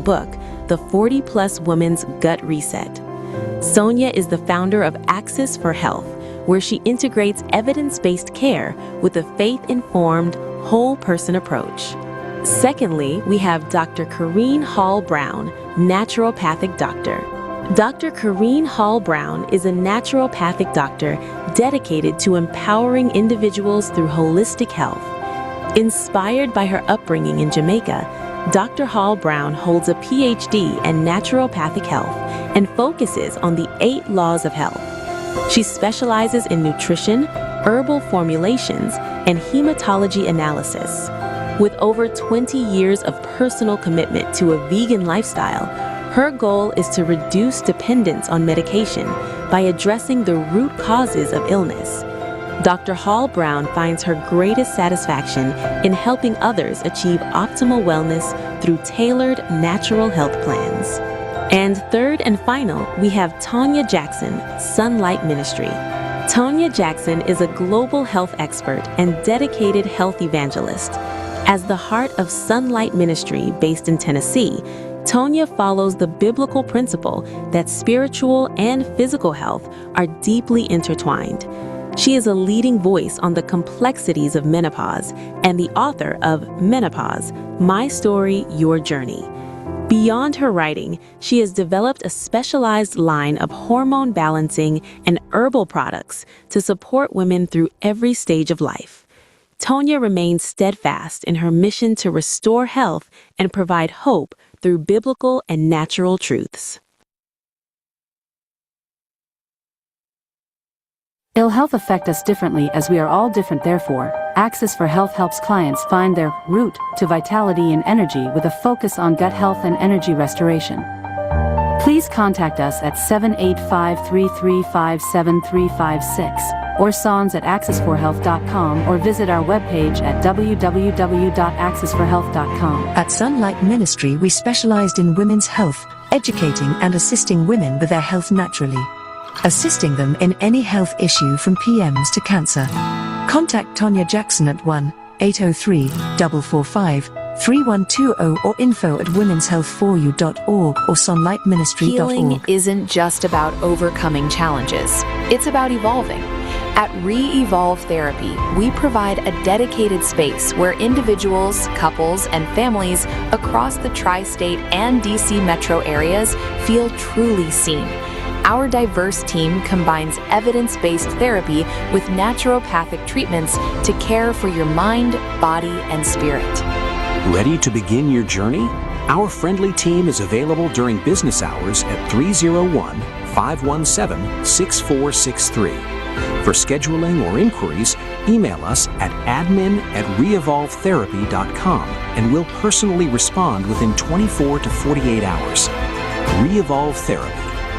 book, The 40+ Woman's Gut Reset. Sonia is the founder of Access for Health, where she integrates evidence-based care with a faith-informed, whole-person approach. Secondly, we have Dr. Corrine Hall-Brown, naturopathic doctor. Dr. Corrine Hall-Brown is a naturopathic doctor dedicated to empowering individuals through holistic health. Inspired by her upbringing in Jamaica, Dr. Hall-Brown holds a PhD in naturopathic health and focuses on the 8 laws of health. She specializes in nutrition, herbal formulations, and hematology analysis. With over 20 years of personal commitment to a vegan lifestyle, her goal is to reduce dependence on medication by addressing the root causes of illness. Dr. Hall-Brown finds her greatest satisfaction in helping others achieve optimal wellness through tailored natural health plans. And third and final, we have Tanya Jackson, Sunlight Ministry. Tanya Jackson is a global health expert and dedicated health evangelist. As the heart of Sunlight Ministry based in Tennessee, Tanya follows the biblical principle that spiritual and physical health are deeply intertwined. She is a leading voice on the complexities of menopause and the author of Menopause, My Story, Your Journey. Beyond her writing, she has developed a specialized line of hormone balancing and herbal products to support women through every stage of life. Tanya remains steadfast in her mission to restore health and provide hope through biblical and natural truths. Ill health affects us differently as we are all different. Therefore, Access for Health helps clients find their route to vitality and energy with a focus on gut health and energy restoration. Please contact us at 785-335-7356 or sons@accessforhealth.com or visit our webpage at www.accessforhealth.com. At Sunlight Ministry, we specialized in women's health, educating and assisting women with their health naturally, assisting them in any health issue from PMS to cancer. Contact Tanya Jackson at 1-803-445-3120 or info@womenshealthforyou.org or sunlightministry.org. Healing isn't just about overcoming challenges. It's about evolving. At Re-Evolve Therapy, we provide a dedicated space where individuals, couples, and families across the tri-state and DC metro areas feel truly seen. Our diverse team combines evidence-based therapy with naturopathic treatments to care for your mind, body, and spirit. Ready to begin your journey? Our friendly team is available during business hours at 301-517-6463. For scheduling or inquiries, email us at admin@reevolvetherapy.com and we'll personally respond within 24 to 48 hours. Re-Evolve Therapy,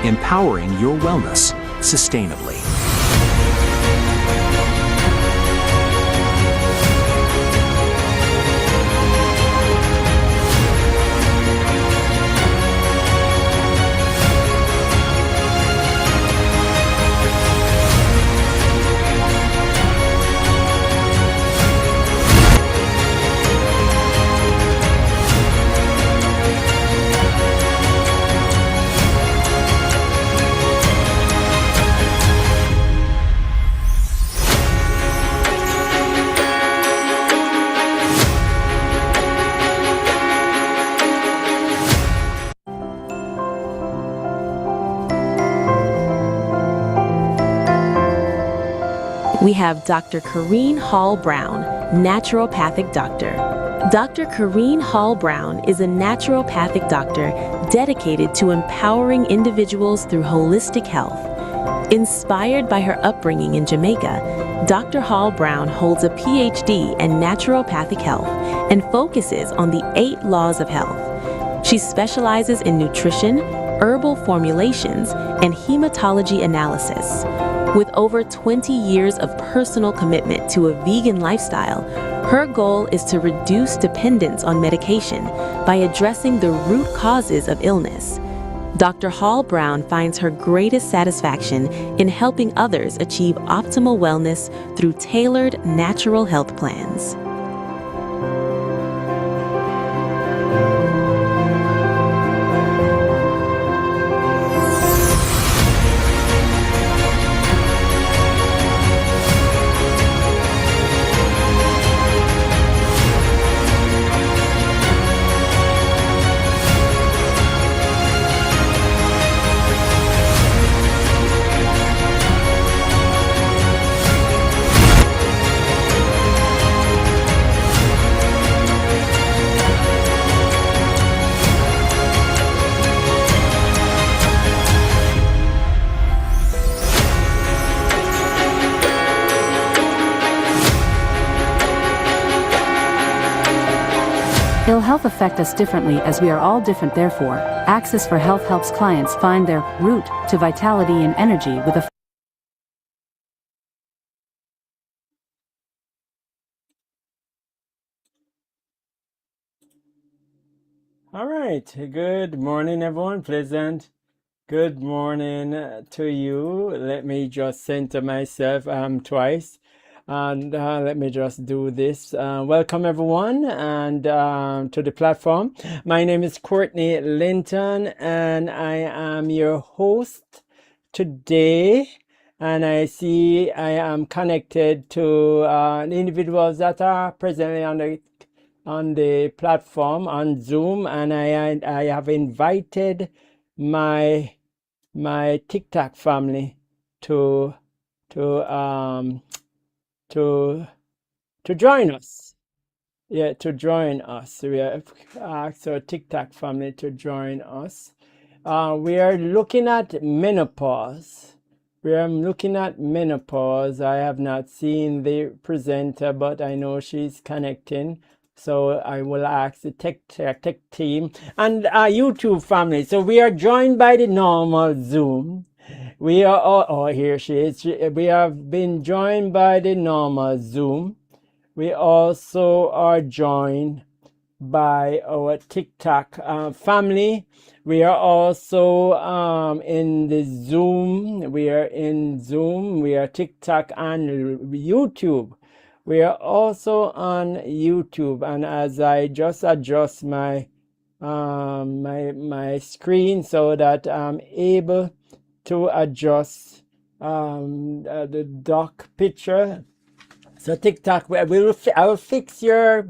empowering your wellness sustainably. We have Dr. Corrine Hall-Brown, naturopathic doctor. Dr. Corrine Hall-Brown is a naturopathic doctor dedicated to empowering individuals through holistic health. Inspired by her upbringing in Jamaica, Dr. Hall-Brown holds a PhD in naturopathic health and focuses on the 8 laws of health. She specializes in nutrition, herbal formulations, and hematology analysis. With over 20 years of personal commitment to a vegan lifestyle, her goal is to reduce dependence on medication by addressing the root causes of illness. Dr. Hall-Brown finds her greatest satisfaction in helping others achieve optimal wellness through tailored natural health plans. Health affects us differently as we are all different, therefore, Access for Health helps clients find their route to vitality and energy with a All right. Good morning, everyone. Pleasant. Good morning to you. Let me just center myself twice. And let me just do this. Welcome, everyone, and to the platform. My name is Courtney Linton, and I am your host today. And I see I am connected to individuals that are presently on the platform on Zoom, and I have invited my TikTok family to to um to join us. Yeah, to join us. We have asked our TikTok family to join us. We are looking at menopause. We are looking at menopause. I have not seen the presenter, but I know she's connecting. So I will ask the tech team and our YouTube family. So we are joined by the normal Zoom. We are all, oh, here she is. We have been joined by the normal Zoom. We also are joined by our TikTok family. We are also in the Zoom. We are in Zoom. We are TikTok and YouTube. We are also on YouTube. And as I just adjust my my screen so that I'm able to adjust the dock picture. So TikTok, I will fix your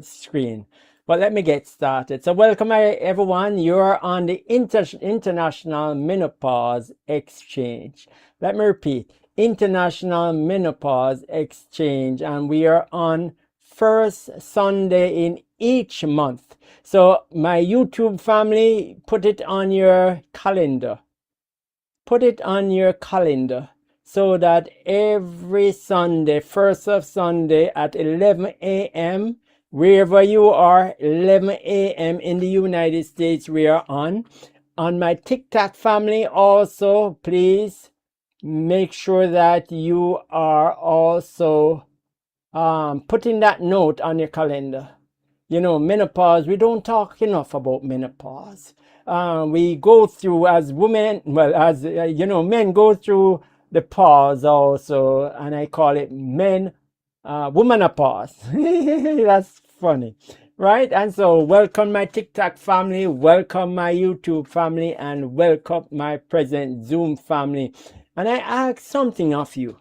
screen. But let me get started. So welcome everyone. You're on the International Menopause Exchange. Let me repeat, International Menopause Exchange, and we are on first Sunday in each month. So my YouTube family, put it on your calendar. Put it on your calendar so that every Sunday, first of Sunday at 11 a.m., wherever you are, 11 a.m. in the United States, we are on. On my TikTok family also, please make sure that you are also putting that note on your calendar. You know, menopause, we don't talk enough about menopause. We go through as women, well, as men go through the pause also, and I call it womanopause. That's funny, right? And so, welcome my TikTok family, welcome my YouTube family, and welcome my present Zoom family. And I ask something of you.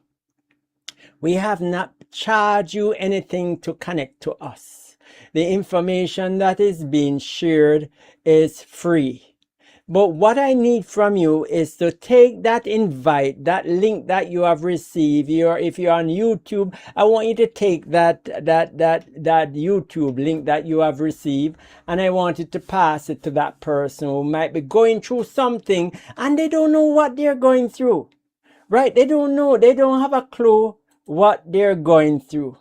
We have not charged you anything to connect to us. The information that is being shared is free. But what I need from you is to take that invite, that link that you have received. If you're on YouTube, I want you to take that YouTube link that you have received, and I want you to pass it to that person who might be going through something and they don't know what they're going through. Right? They don't know. They don't have a clue what they're going through.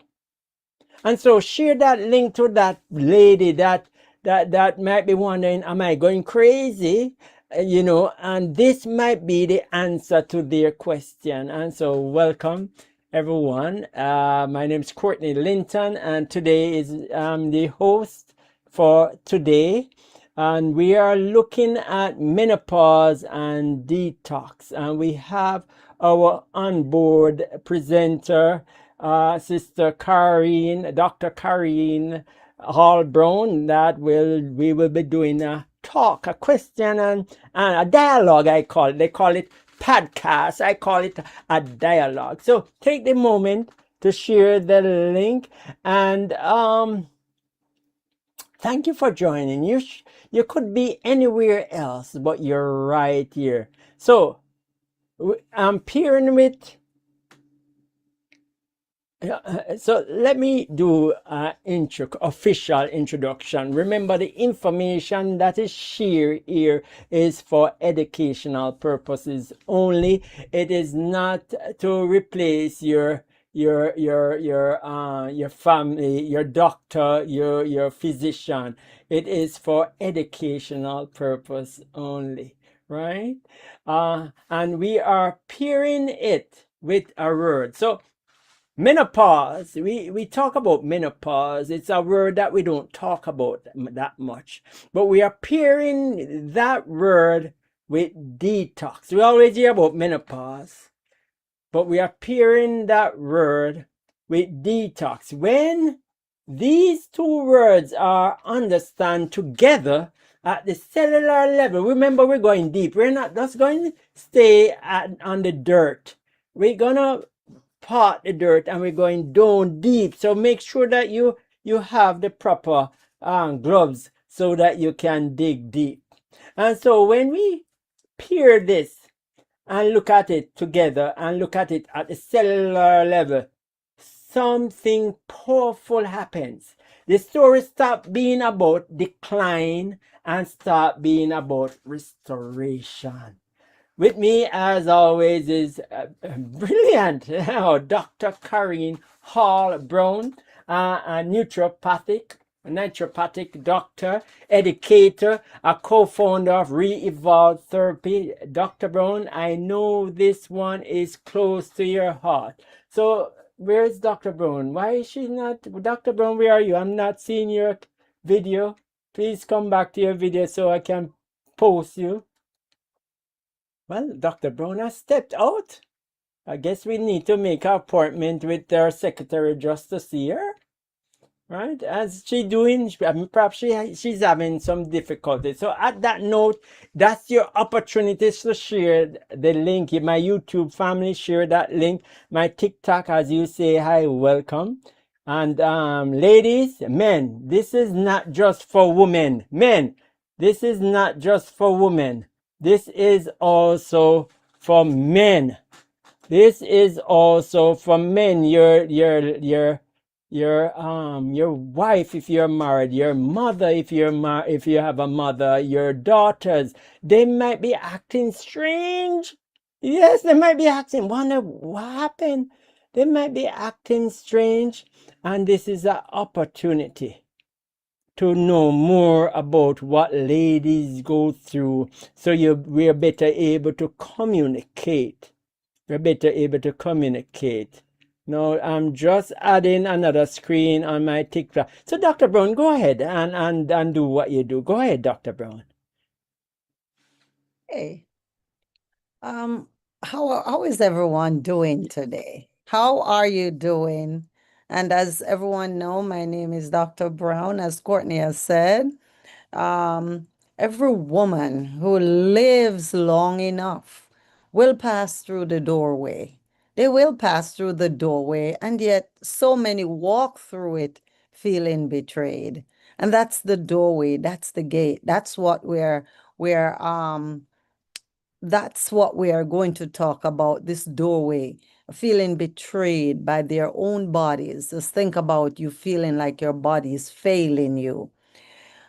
And so share that link to that lady that might be wondering, am I going crazy? And this might be the answer to their question. And so welcome everyone. My name is Courtney Linton, and today is the host for today. And we are looking at menopause and detox. And we have our onboard presenter, Sister Karine, Dr. Karine Hall Brown, that we will be doing a talk, a question and a dialogue, I call it. They call it podcast. I call it a dialogue. So take the moment to share the link, and thank you for joining. You could be anywhere else, but you're right here. So I'm pairing with. So let me do an official introduction. Remember, the information that is shared here is for educational purposes only. It is not to replace your your family, your doctor, your physician. It is for educational purpose only, right? And we are pairing it with a word. So menopause, we talk about menopause. It's a word that we don't talk about that much, but we are pairing that word with detox. We always hear about menopause, but we are pairing that word with detox. When these two words are understood together at the cellular level, remember we're going deep. We're not just going to stay on the dirt. We're gonna part the dirt and we're going down deep. So make sure that you have the proper gloves so that you can dig deep. And so when we pair this and look at it together and look at it at the cellular level, something powerful happens. The story stops being about decline and start being about restoration. With me, as always, is brilliant Dr. Karine Hall Brown, a naturopathic doctor, educator, a co-founder of Re-Evolve Therapy. Dr. Brown, I know this one is close to your heart. So, where is Dr. Brown? Why is she not? Dr. Brown, where are you? I'm not seeing your video. Please come back to your video so I can post you. Well, Dr. Brown has stepped out. I guess we need to make an appointment with our secretary just to see her. Right? As she doing, perhaps she's having some difficulty. So at that note, that's your opportunity to share the link. My YouTube family, share that link. My TikTok, as you say, hi, welcome. And ladies, men, this is not just for women. Men, this is not just for women. This is also for men. This is also for men. Your wife if you're married, your mother if if you have a mother, your daughters, they might be acting strange. Yes, they might be acting. Wonder what happened. They might be acting strange, and this is an opportunity to know more about what ladies go through, so we're better able to communicate. We're better able to communicate. Now, I'm just adding another screen on my TikTok. So, Dr. Brown, go ahead and do what you do. Go ahead, Dr. Brown. Hey, how is everyone doing today? How are you doing? And as everyone know, my name is Dr. Brown, as Courtney has said. Every woman who lives long enough will pass through the doorway. They will pass through the doorway, and yet so many walk through it feeling betrayed. And that's the doorway, that's the gate. That's what we are going to talk about, this doorway, feeling betrayed by their own bodies. Just think about you feeling like your body is failing you.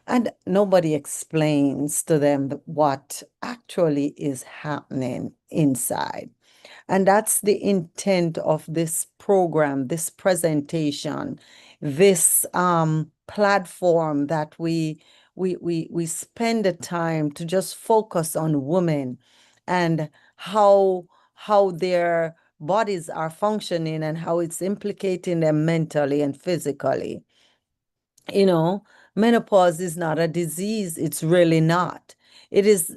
And nobody explains to them what actually is happening inside. And that's the intent of this program, this presentation, this platform that we spend the time to just focus on women and how their bodies are functioning and how it's implicating them mentally and physically. You know, menopause is not a disease. It's really not. It is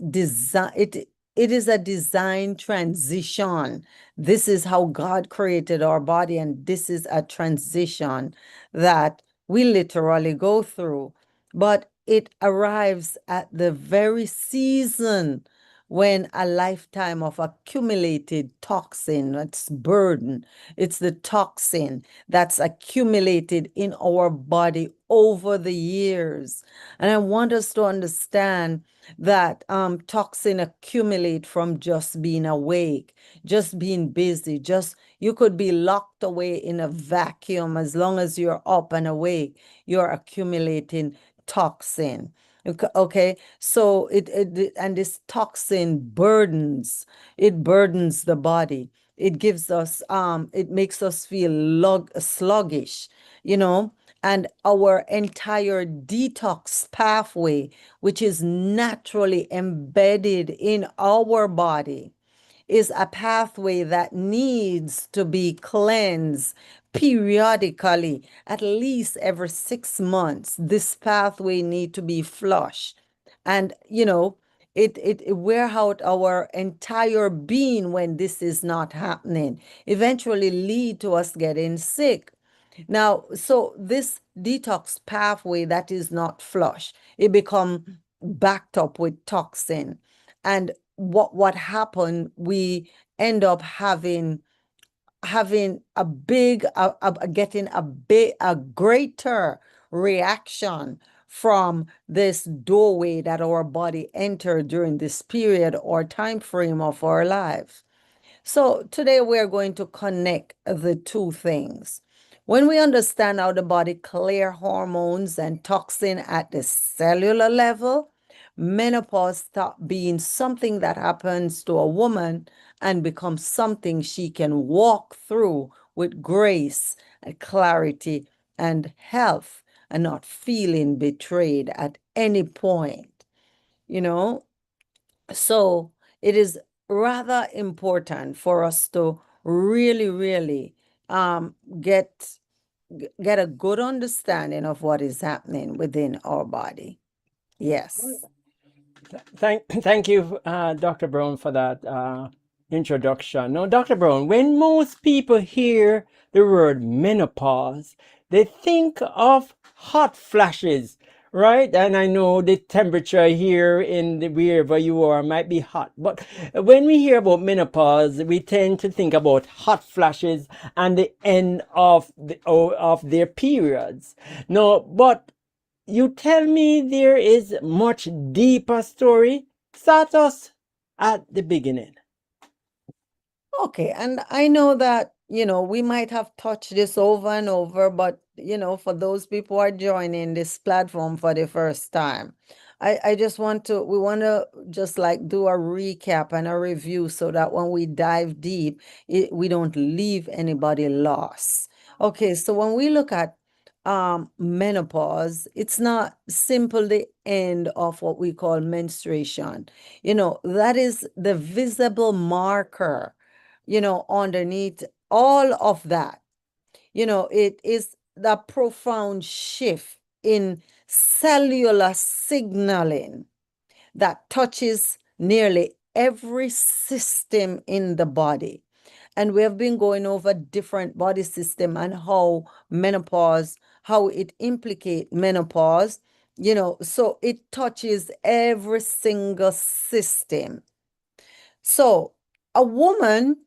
it is a design transition. This is how God created our body, and this is a transition that we literally go through. But it arrives at the very season when a lifetime of accumulated toxin, that's burden, it's the toxin that's accumulated in our body over the years. And I want us to understand that toxin accumulate from just being awake, just being busy, just you could be locked away in a vacuum. As long as you're up and awake, you're accumulating toxin. Okay, so and this toxin burdens, it burdens the body. It gives us, it makes us feel sluggish, and our entire detox pathway, which is naturally embedded in our body, is a pathway that needs to be cleansed periodically, at least every 6 months. This pathway need to be flushed. And it wear out our entire being when this is not happening, eventually lead to us getting sick. Now, so this detox pathway that is not flush, it become backed up with toxin. And what happened, we end up having getting a greater reaction from this doorway that our body entered during this period or time frame of our lives. So today we're going to connect the two things. When we understand how the body clear hormones and toxin at the cellular level, menopause stop being something that happens to a woman and becomes something she can walk through with grace and clarity and health, and not feeling betrayed at any point. You know, so it is rather important for us to really, really get get a good understanding of what is happening within our body. Yes. Thank you, Dr. Brown, for that introduction. Now, Dr. Brown, when most people hear the word menopause, they think of hot flashes, right? And I know the temperature here in wherever you are might be hot, but when we hear about menopause, we tend to think about hot flashes and the end of their periods. No, but you tell me there is much deeper story. Start us at the beginning. Okay, and I know that, we might have touched this over and over, but, for those people who are joining this platform for the first time, I just we want to just like do a recap and a review so that when we dive deep, we don't leave anybody lost. Okay, so when we look at menopause, it's not simple the end of what we call menstruation. That is the visible marker, underneath all of that. It is the profound shift in cellular signaling that touches nearly every system in the body. And we have been going over different body system and how menopause, how it implicate menopause, so it touches every single system. So a woman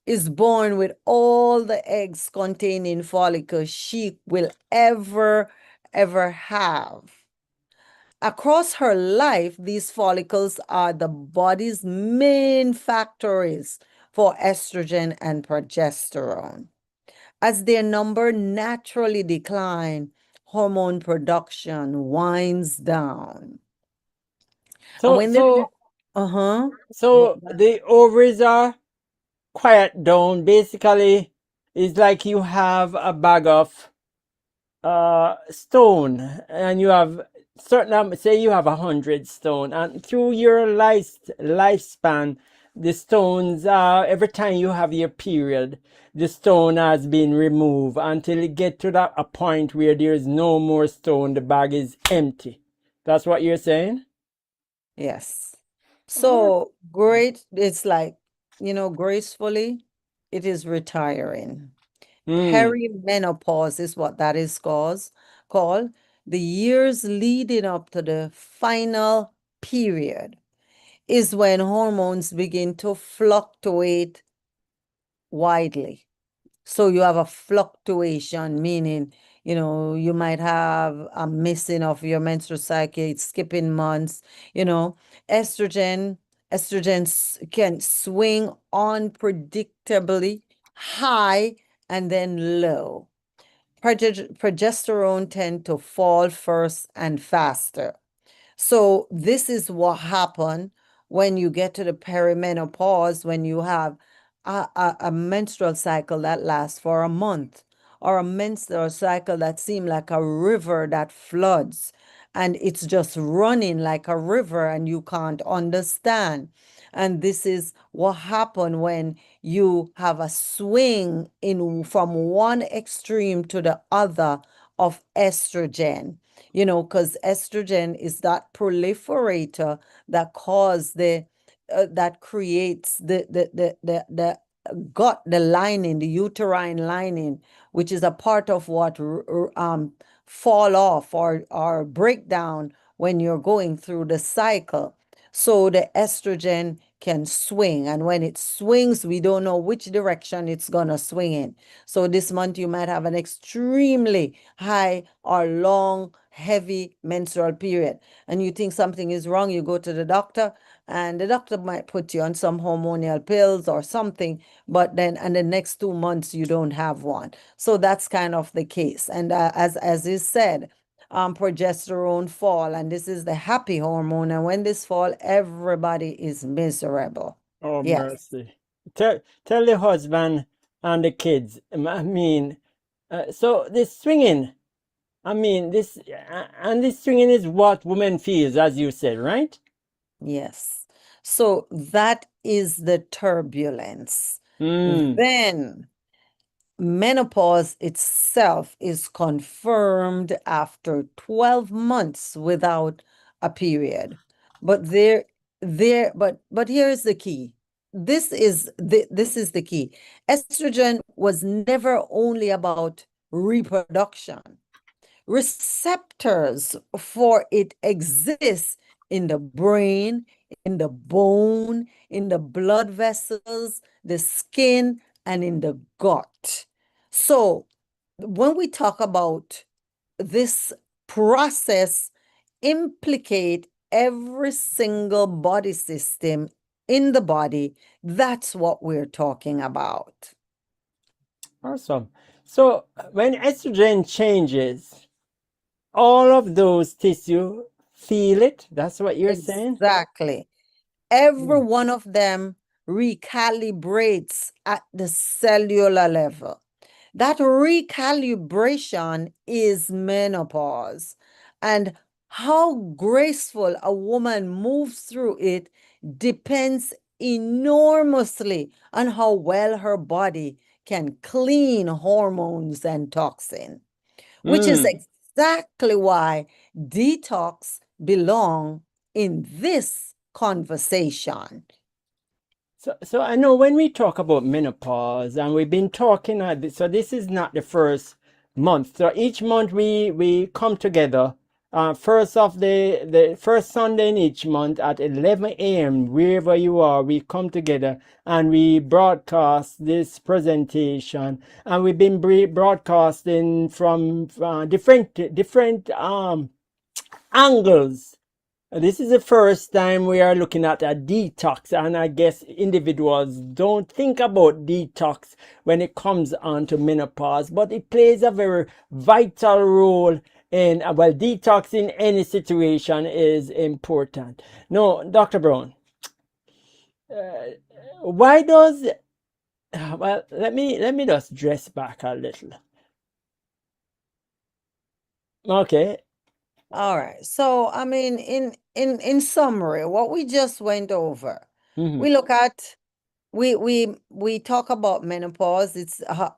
is born with all the eggs containing follicles she will ever have. Across her life, these follicles are the body's main factories for estrogen and progesterone. As their number naturally decline, hormone production winds down. And So, when there, so, uh-huh. so the ovaries are quiet down. Basically, it's like you have a bag of stone, and you have certain say you have 100 stone, and through your lifespan, the stones, every time you have your period, the stone has been removed until it get to that a point where there is no more stone, the bag is empty. That's what you're saying? Yes. Or So great, it's like, gracefully, it is retiring. hmm. Perimenopause is what that is called. The years leading up to the final period is when hormones begin to fluctuate widely. So you have a fluctuation, meaning, you might have a missing of your menstrual cycle, it's skipping months, you know. Estrogen, can swing unpredictably high and then low. Progesterone tend to fall first and faster. So this is what happen when you get to the perimenopause, when you have a menstrual cycle that lasts for a month, or a menstrual cycle that seems like a river that floods, and it's just running like a river and you can't understand. And this is what happen when you have a swing in from one extreme to the other of estrogen. Because estrogen is that proliferator that cause that creates the gut, the lining, the uterine lining, which is a part of what fall off or break down when you're going through the cycle. So the estrogen can swing, and when it swings, we don't know which direction it's gonna swing in. So this month you might have an extremely high or long, heavy menstrual period, and you think something is wrong. You go to the doctor, and the doctor might put you on some hormonal pills or something, but then and the next 2 months you don't have one. So that's kind of the case. And as is said, progesterone fall, and this is the happy hormone, and when this fall, everybody is miserable. Oh, Yes. mercy. Tell the husband and the kids. So this swinging, this swinging is what women feels, as you said, right? Yes. So that is the turbulence. Mm. Then menopause itself is confirmed after 12 months without a period. But but here's the key. This is the key. Estrogen was never only about reproduction. Receptors for it exist in the brain, in the bone, in the blood vessels, the skin, and in the gut. So when we talk about this process implicate every single body system in the body, that's what we're talking about. Awesome. So when estrogen changes, all of those tissue feel it. That's what you're saying? Exactly. Every one of them recalibrates at the cellular level. That recalibration is menopause. And how graceful a woman moves through it depends enormously on how well her body can clean hormones and toxin, which is Mm. exactly why detox belong in this conversation. So I know when we talk about menopause, and we've been talking, so this is not the first month. So each month we come together, first of the first Sunday in each month at 11 a.m. wherever you are, we come together and we broadcast this presentation, and we've been broadcasting from different angles. This is the first time we are looking at a detox, and I guess individuals don't think about detox when it comes on to menopause, but it plays a very vital role in, well, detox in any situation is important. No, Dr. Brown, why does, well, let me just dress back a little. Okay. All right. So, I mean, in summary, what we just went over, Mm-hmm. we look at we talk about menopause. It's how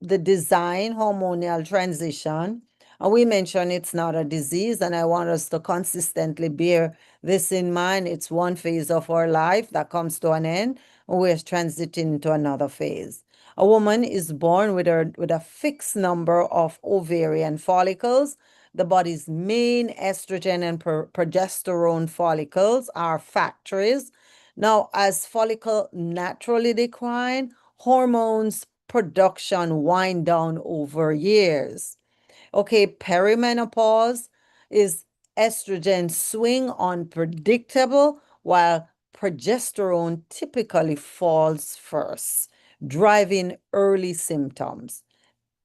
the design hormonal transition, and we mentioned it's not a disease, and I want us to consistently bear this in mind. It's one phase of our life that comes to an end, and we're transiting to another phase. A woman is born with a fixed number of ovarian follicles. The body's main estrogen and progesterone follicles are factories. Now, as follicle naturally decline, hormones production wind down over years. Okay, perimenopause is estrogen swing unpredictable, while progesterone typically falls first, driving early symptoms.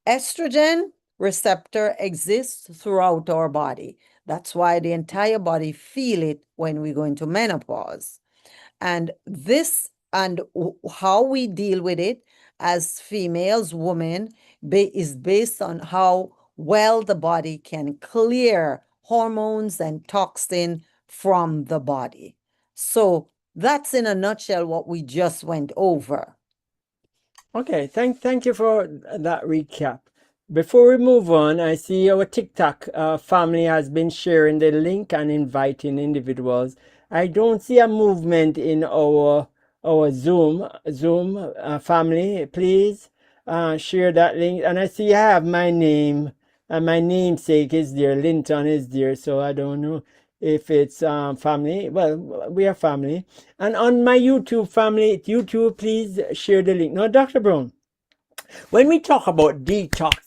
Estrogen receptor exists throughout our body. That's why the entire body feel it when we go into menopause. And this and how we deal with it as females, women, is based on how well the body can clear hormones and toxin from the body. So that's in a nutshell what we just went over. Okay, thank you for that recap. Before we move on, I see our TikTok family has been sharing the link and inviting individuals. I don't see a movement in our Zoom family. Please share that link. And I see I have my name and my namesake is there. Linton is there. So I don't know if it's family. Well, we are family. And on my YouTube family, YouTube, please share the link. Now, Dr. Brown, when we talk about detox,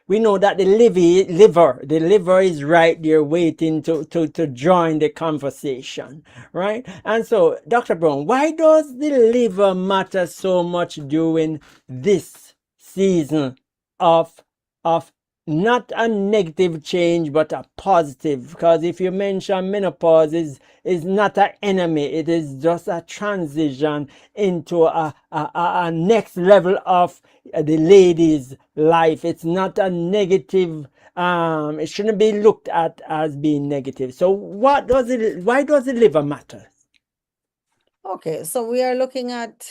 we know that the liver is right there waiting to join the conversation, right? And so, Dr. Brown, why does the liver matter so much during this season of of not a negative change but a positive? Because if you mention menopause is not an enemy, it is just a transition into a next level of the lady's life. It's not a negative, it shouldn't be looked at as being negative. So why does the liver matter? Okay, so we are looking at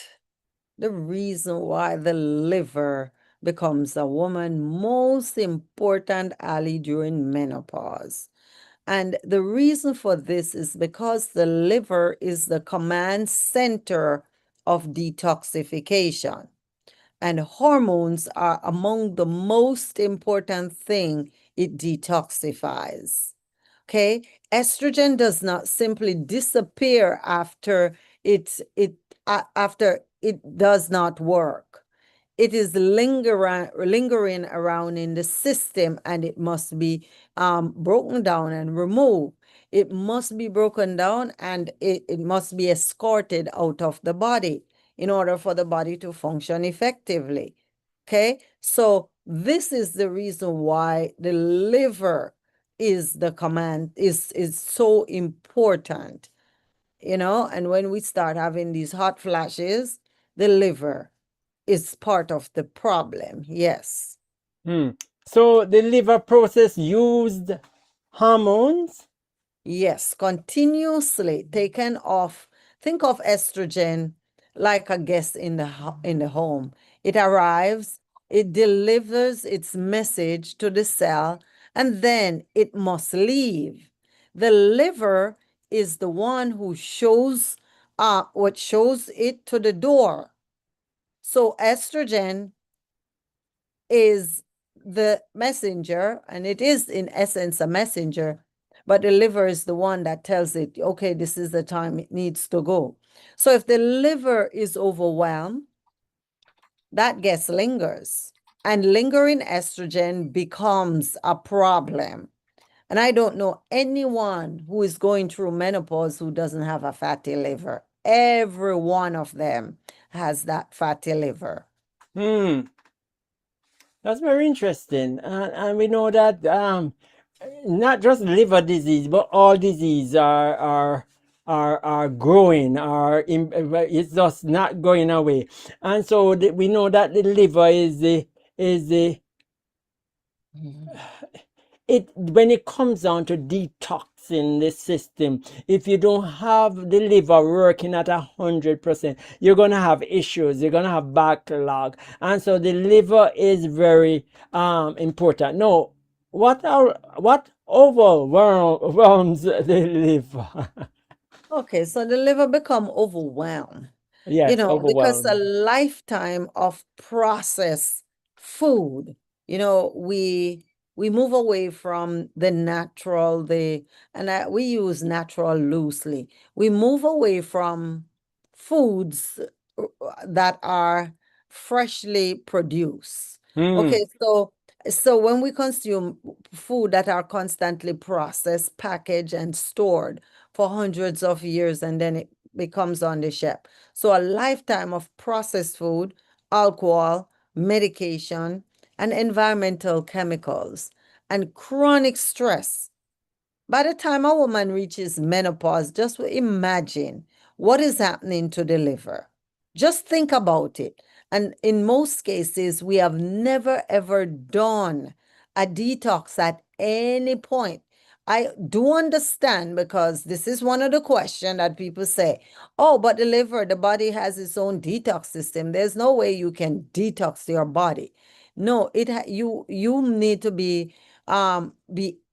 the reason why the liver becomes a woman's most important ally during menopause. And the reason for this is because the liver is the command center of detoxification. And hormones are among the most important thing it detoxifies. Okay, estrogen does not simply disappear after it does not work. It is lingering around in the system, and it must be broken down and removed. It must be broken down, and it must be escorted out of the body in order for the body to function effectively. Okay, so this is the reason why the liver is the command is so important, and when we start having these hot flashes, the liver is part of the problem. Yes. So the liver process used hormones. Yes, continuously taken off. Think of estrogen like a guest in the home. It arrives, it delivers its message to the cell, and then it must leave. The liver is the one who shows what shows it to the door. So estrogen is the messenger, and it is in essence a messenger, but the liver is the one that tells it, okay, this is the time it needs to go. So if the liver is overwhelmed, that gas lingers, and lingering estrogen becomes a problem. And I don't know anyone who is going through menopause who doesn't have a fatty liver. Every one of them has that fatty liver. Hmm, that's very interesting. And we know that not just liver disease, but all disease are growing, it's just not going away. And so we know that the liver is the it when it comes down to detoxing the system, if you don't have the liver working at 100%, you're gonna have issues, you're gonna have backlog. And so the liver is very important. No, what overwhelms the liver? Okay, so the liver become overwhelmed, Yes, because a overwhelmed. lifetime of processed food, we move away from the natural, we use natural loosely. We move away from foods that are freshly produced. Hmm. Okay, so when we consume food that are constantly processed, packaged, and stored for hundreds of years, and then it becomes on the shelf. So a lifetime of processed food, alcohol, medication, and environmental chemicals, and chronic stress. By the time a woman reaches menopause, just imagine what is happening to the liver. Just think about it. And in most cases, we have never ever done a detox at any point. I do understand, because this is one of the questions that people say, oh, but the liver, the body has its own detox system. There's no way you can detox your body. No, you need to be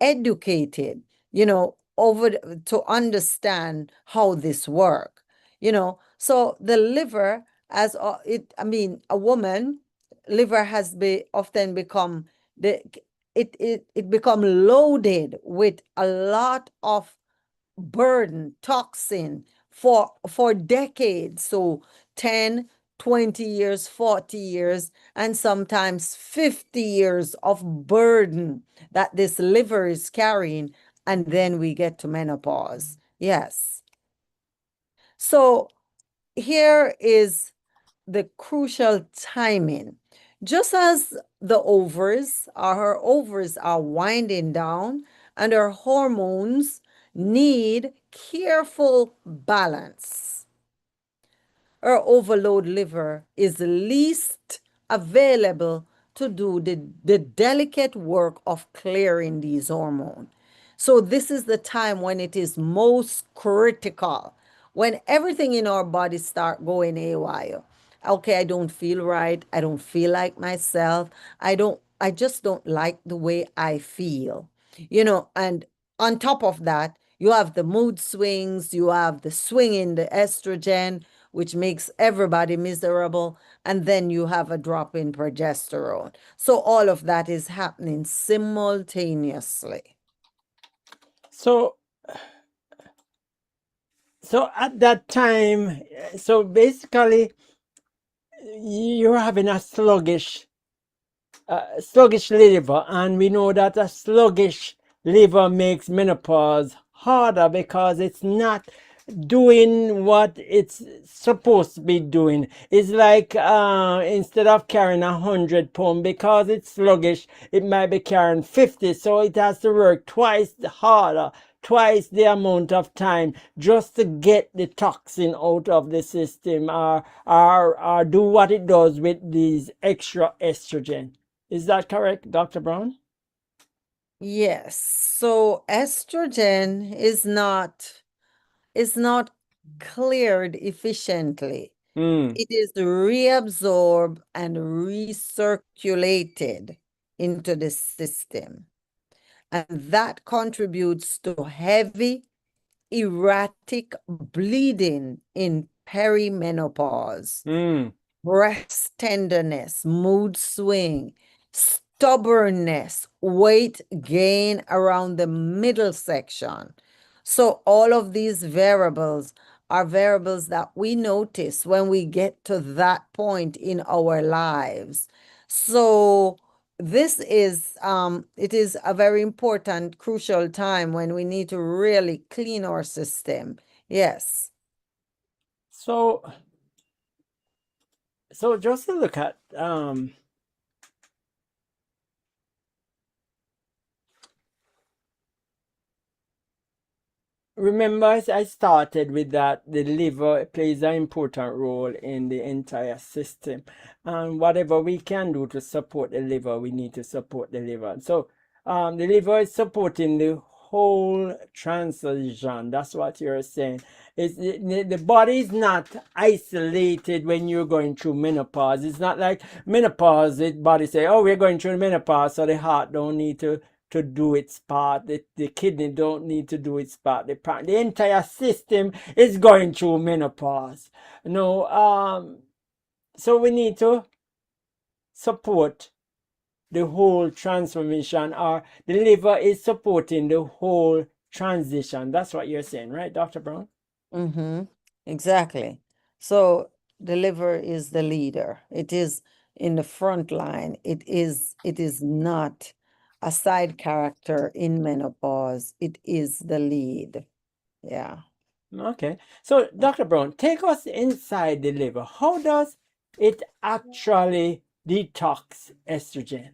educated, to understand how this work. So the liver, a woman liver has often become the it become loaded with a lot of burden, toxin for decades. So 10, 20 years, 40 years, and sometimes 50 years of burden that this liver is carrying. And then we get to menopause. Yes. So here is the crucial timing. Just as her ovaries are winding down, and her hormones need careful balance. Her overload liver is least available to do the delicate work of clearing these hormones. So this is the time when it is most critical, when everything in our body start going haywire. Okay, I don't feel right. I don't feel like myself. I just don't like the way I feel. And on top of that, you have the mood swings, you have the swing in the estrogen, which makes everybody miserable. And then you have a drop in progesterone. So all of that is happening simultaneously. So, so at that time, so basically, you're having a sluggish liver, and we know that a sluggish liver makes menopause harder because it's not doing what it's supposed to be doing. It's like instead of carrying 100 pounds, because it's sluggish, it might be carrying 50, so it has to work twice harder, twice the amount of time, just to get the toxin out of the system, or do what it does with these extra estrogen. Is that correct, Dr. Brown? Yes. So estrogen is not cleared efficiently. Mm. It is reabsorbed and recirculated into the system. And that contributes to heavy, erratic bleeding in perimenopause, Mm. breast tenderness, mood swing, stubbornness, weight gain around the middle section. So, all of these variables are variables that we notice when we get to that point in our lives. So, it is a very important, crucial time when we need to really clean our system. Yes. So, so just to look at remember, I started with that the liver plays an important role in the entire system, and whatever we can do to support the liver, we need to support the liver. So, the liver is supporting the whole transition. That's what you're saying. It's the body is not isolated when you're going through menopause. It's not like menopause. The body say, "Oh, we're going through menopause, so the heart don't need to do its part. The kidney don't need to do its part. The entire system is going through menopause. No, so we need to support the whole transformation, or the liver is supporting the whole transition. That's what you're saying, right, Dr. Brown? Mm-hmm. Exactly. So the liver is the leader. It is in the front line. It is not a side character in menopause. It is the lead. Yeah. Okay. So, Dr. Brown, take us inside the liver. How does it actually detox estrogen?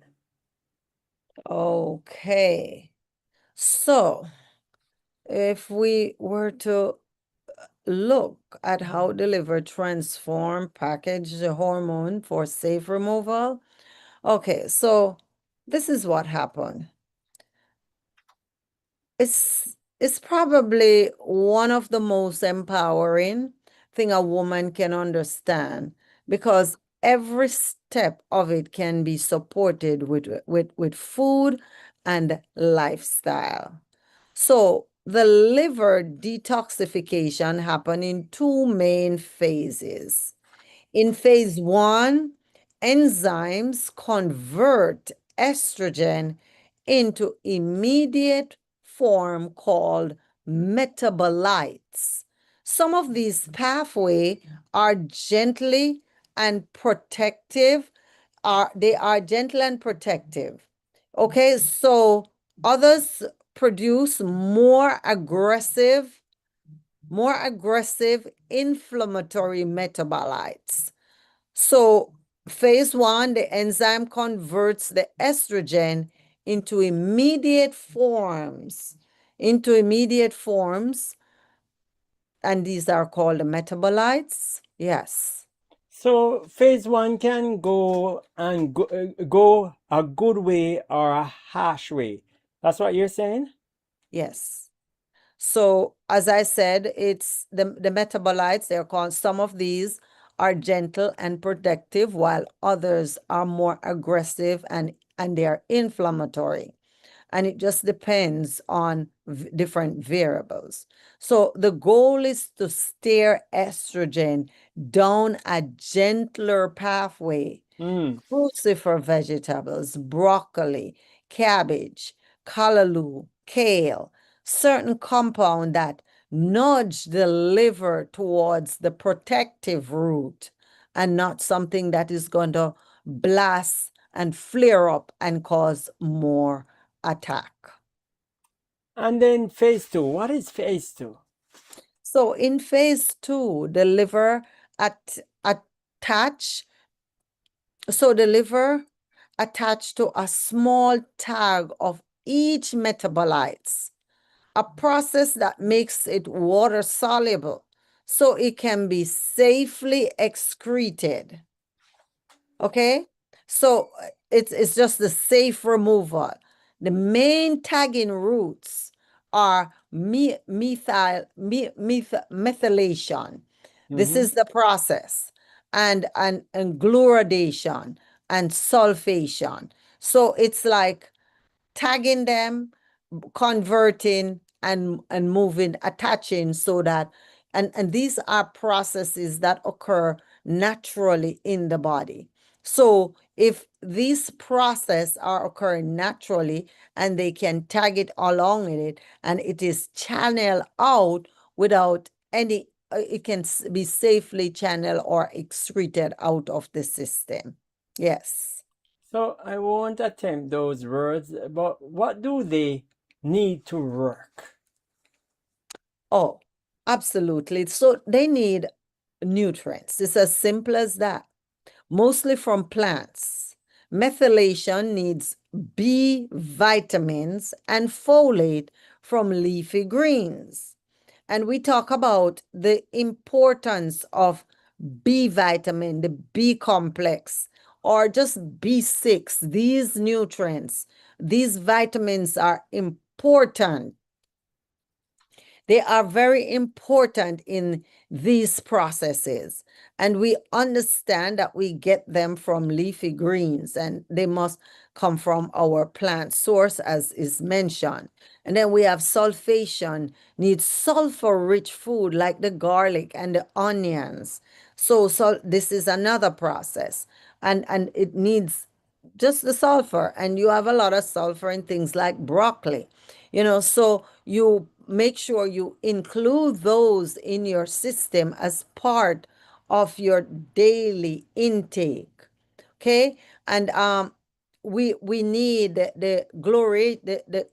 Okay. So if we were to look at how the liver transform, package the hormone for safe removal. Okay, so this is what happened. It's probably one of the most empowering thing a woman can understand, because every step of it can be supported with food and lifestyle. So the liver detoxification happen in two main phases. In phase one, enzymes convert estrogen into immediate form called metabolites. Some of these pathways are gently and protective, they are gentle and protective. Okay, so others produce more aggressive inflammatory metabolites. So, phase one, the enzyme converts the estrogen into immediate forms, and these are called the metabolites. Yes, So phase one can go a good way or a harsh way. That's what you're saying? yes. So, as I said, it's the metabolites, they're called, some of these are gentle and protective, while others are more aggressive and they are inflammatory. And it just depends on different variables. So the goal is to steer estrogen down a gentler pathway. Mm. Crucifer vegetables, broccoli, cabbage, callaloo, kale, certain compound that nudge the liver towards the protective route, and not something that is going to blast and flare up and cause more attack. And then phase two. What is phase two? So in phase two, the liver attach the liver attached to a small tag of each metabolites, a process that makes it water soluble so it can be safely excreted. Okay? So it's just the safe removal. The main tagging routes are methylation. This is the process, and gluradation and sulfation. So it's like tagging them, converting and moving, attaching, so that and these are processes that occur naturally in the body. So if these processes are occurring naturally and they can tag it along with it, and it is channeled out without any it can be safely channeled or excreted out of the system. Yes. So I won't attempt those words, but what do they need to work? Oh, absolutely. So they need nutrients. It's as simple as that, mostly from plants. Methylation needs B vitamins and folate from leafy greens. And we talk about the importance of B vitamin, the B complex, or just B6. These nutrients, these vitamins are important. They are very important in these processes. And we understand that we get them from leafy greens, and they must come from our plant source, as is mentioned. And then we have sulfation, needs sulfur-rich food like the garlic and the onions. So this is another process. And it needs just the sulfur, and you have a lot of sulfur in things like broccoli, so you make sure you include those in your system as part of your daily intake. Okay. And we need the glory the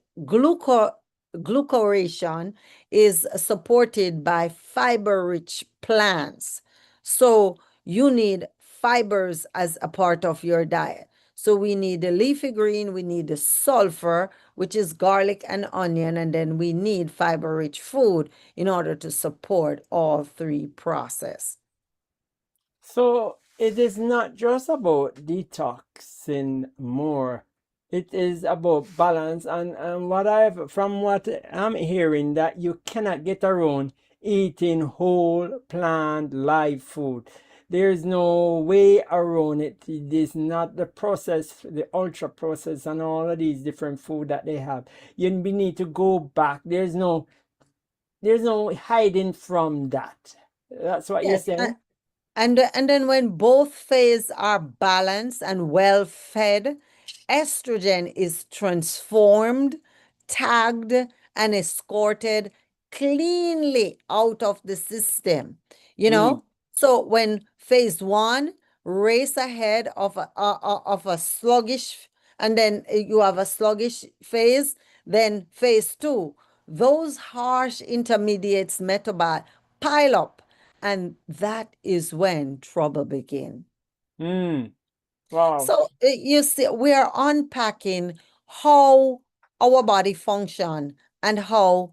glucuration is supported by fiber rich plants. So you need fibers as a part of your diet. So we need the leafy green, we need the sulfur, which is garlic and onion, and then we need fiber-rich food in order to support all three processes. So it is not just about detoxing more. It is about balance, and from what I'm hearing, that you cannot get around eating whole plant live food. There's no way around it. It is not the process, the ultra process, and all of these different food that they have. You need to go back. There's no hiding from that. That's what you're Yes, saying? and then when both phases are balanced and well fed, estrogen is transformed, tagged, and escorted cleanly out of the system. You know, so when phase one race ahead of a sluggish, and then you have a sluggish phase, then phase two, those harsh intermediates metabolites pile up, and that is when trouble begins. Wow. So you see, we are unpacking how our body function and how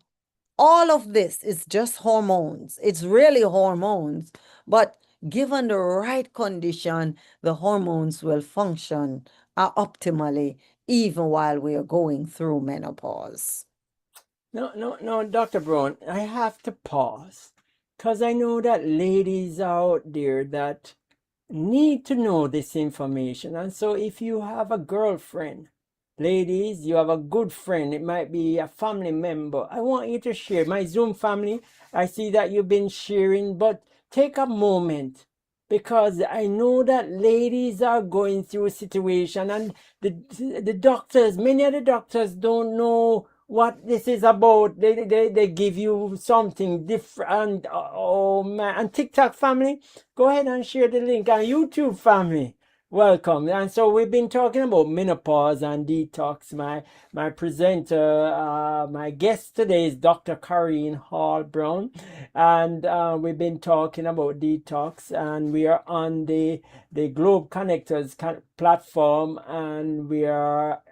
all of this is just hormones. It's really hormones, but given the right condition, the hormones will function optimally even while we are going through menopause. No, Dr. Brown, I have to pause because I know that ladies out there that need to know this information. And so if you have a girlfriend, ladies, you have a good friend, it might be a family member, I want you to share. My Zoom family, I see that you've been sharing, but take a moment because I know that ladies are going through a situation, and the doctors, many of the doctors don't know what this is about. They give you something different. Oh man. And TikTok family, go ahead and share the link. And YouTube family, welcome. And so we've been talking about menopause and detox. My presenter, my guest today is Dr. Corrine Hall Brown, and we've been talking about detox, and we are on the Globe Connectors platform, and we are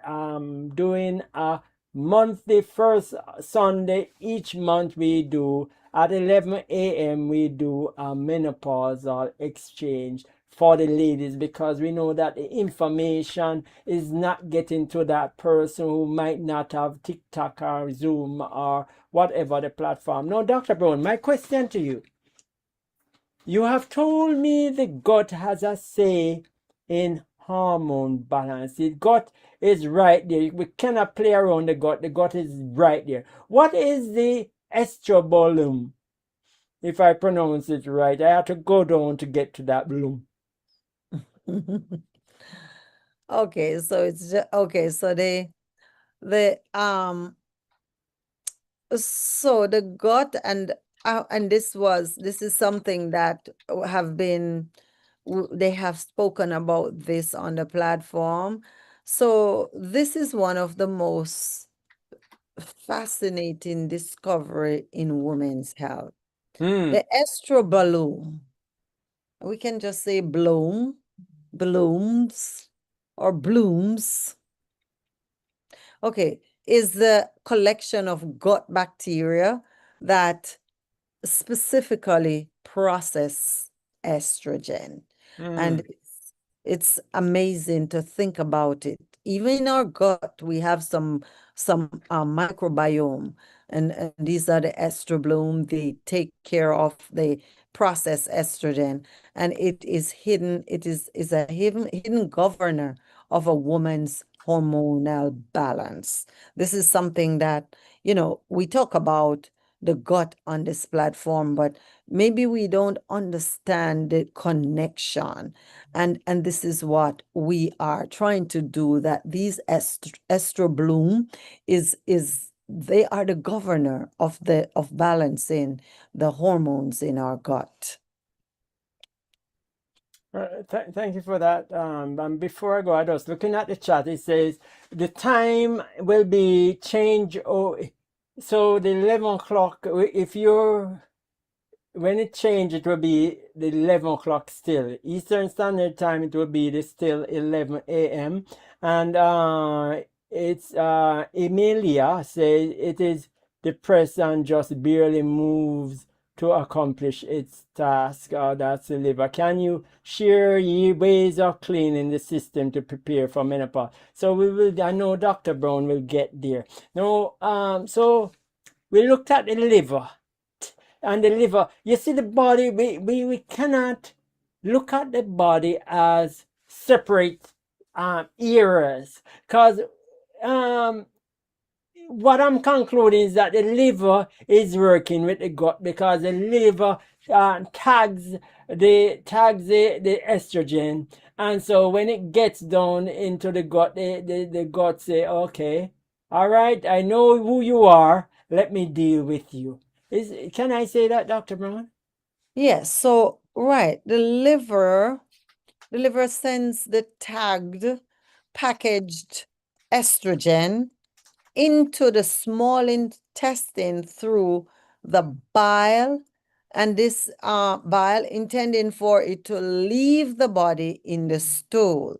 doing a monthly first Sunday each month. We do at 11 a.m. we do a menopausal exchange for the ladies, because we know that the information is not getting to that person who might not have TikTok or Zoom or whatever the platform. Now, Dr. Brown, my question to you. You have told me the gut has a say in hormone balance. The gut is right there. We cannot play around the gut. The gut is right there. What is the estrobolome? If I pronounce it right, I have to go down to get to that bloom. Okay, so it's just, okay, so the so the gut and this is something that have been they have spoken about this on the platform. So this is one of the most fascinating discovery in women's health. The estroballoon, we can just say blooms or blooms. Okay, is the collection of gut bacteria that specifically process estrogen. And it's amazing to think about it. Even in our gut, we have some microbiome, and these are the estroblome. They take care of the process estrogen, and it is hidden. It is a hidden governor of a woman's hormonal balance. This is something that, we talk about the gut on this platform, but maybe we don't understand the connection. And this is what we are trying to do, that these estroblome is they are the governor of balancing the hormones in our gut. Thank you for that. And before I go, I was looking at the chat. It says the time will be changed. Oh, so the 11 o'clock. If you're when it change, it will be the 11 o'clock still. Eastern Standard Time, it will be the still 11 a.m. And it's Emilia say it is depressed and just barely moves to accomplish its task. That's the liver. Can you share your ways of cleaning the system to prepare for menopause? So we will. I know Dr. Brown will get there. No. So we looked at the liver and the liver. You see, the body, we cannot look at the body as separate areas, because what I'm concluding is that the liver is working with the gut, because the liver tags the estrogen, and so when it gets down into the gut, the gut say, okay, all right, I know who you are, let me deal with you. Can I say that, Dr. Brown? Yes, so right, the liver sends the tagged, packaged estrogen into the small intestine through the bile, and this bile intending for it to leave the body in the stool.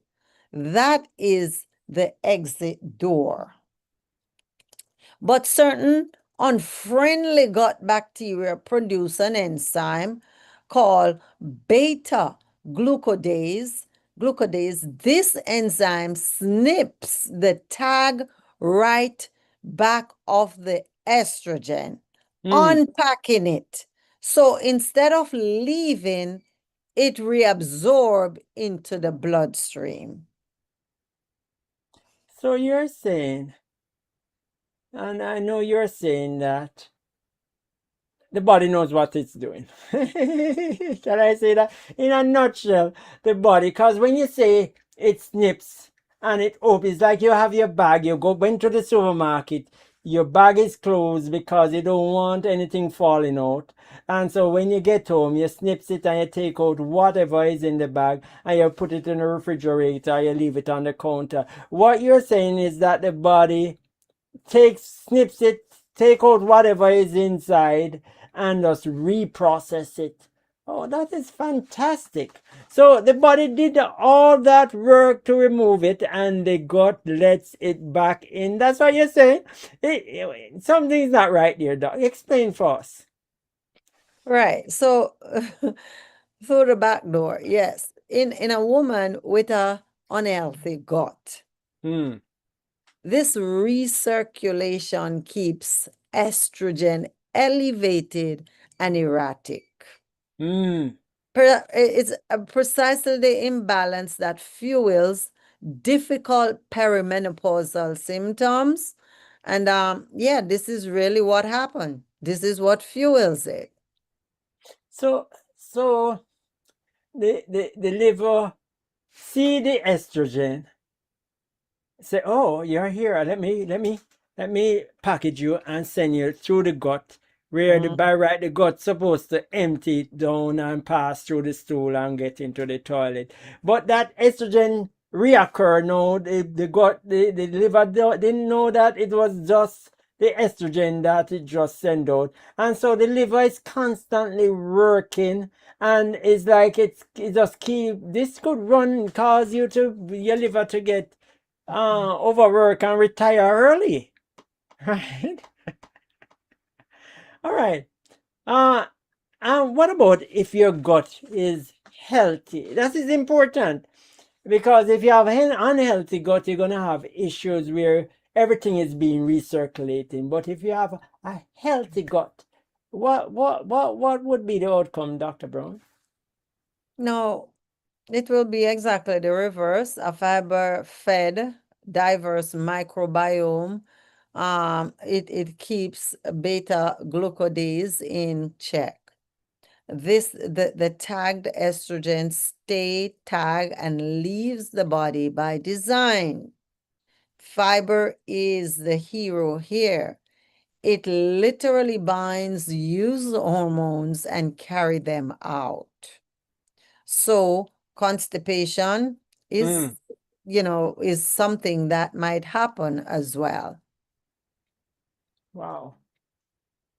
That is the exit door. But certain unfriendly gut bacteria produce an enzyme called beta glucodase. This enzyme snips the tag right back of the estrogen, unpacking it. So instead of leaving, it reabsorbs into the bloodstream. So you're saying, and I know you're saying that the body knows what it's doing. Can I say that? In a nutshell, the body, because when you say it snips and it opens, like you have your bag, you went to the supermarket, your bag is closed because you don't want anything falling out. And so when you get home, you snips it and you take out whatever is in the bag and you put it in the refrigerator, you leave it on the counter. What you're saying is that the body snips it, take out whatever is inside, and just reprocess it. Oh, that is fantastic. So the body did all that work to remove it, and the gut lets it back in. That's what you're saying? Something's not right there, Doc. Explain for us. Right. So through the back door, yes. In a woman with a unhealthy gut, this recirculation keeps estrogen elevated and erratic. It's precisely the imbalance that fuels difficult perimenopausal symptoms. And yeah, this is really what happened. This is what fuels it. So the liver see the estrogen, say, oh, you're here, let me package you and send you through the gut, where by right the gut's supposed to empty it down and pass through the stool and get into the toilet. But that estrogen reoccur. No, the gut, the liver didn't know that it was just the estrogen that it just sent out. And so the liver is constantly working, and it's like it just this could cause your liver to get overwork and retire early. Right? All right. And what about if your gut is healthy? That is important, because if you have an unhealthy gut, you're gonna have issues where everything is being recirculating. But if you have a healthy gut, what would be the outcome, Dr. Brown? No, it will be exactly the reverse. A fiber-fed, diverse microbiome. It keeps beta glucodase in check. The tagged estrogen stay tagged and leaves the body by design. Fiber is the hero here. It literally binds used hormones and carry them out. So constipation is, is something that might happen as well. Wow.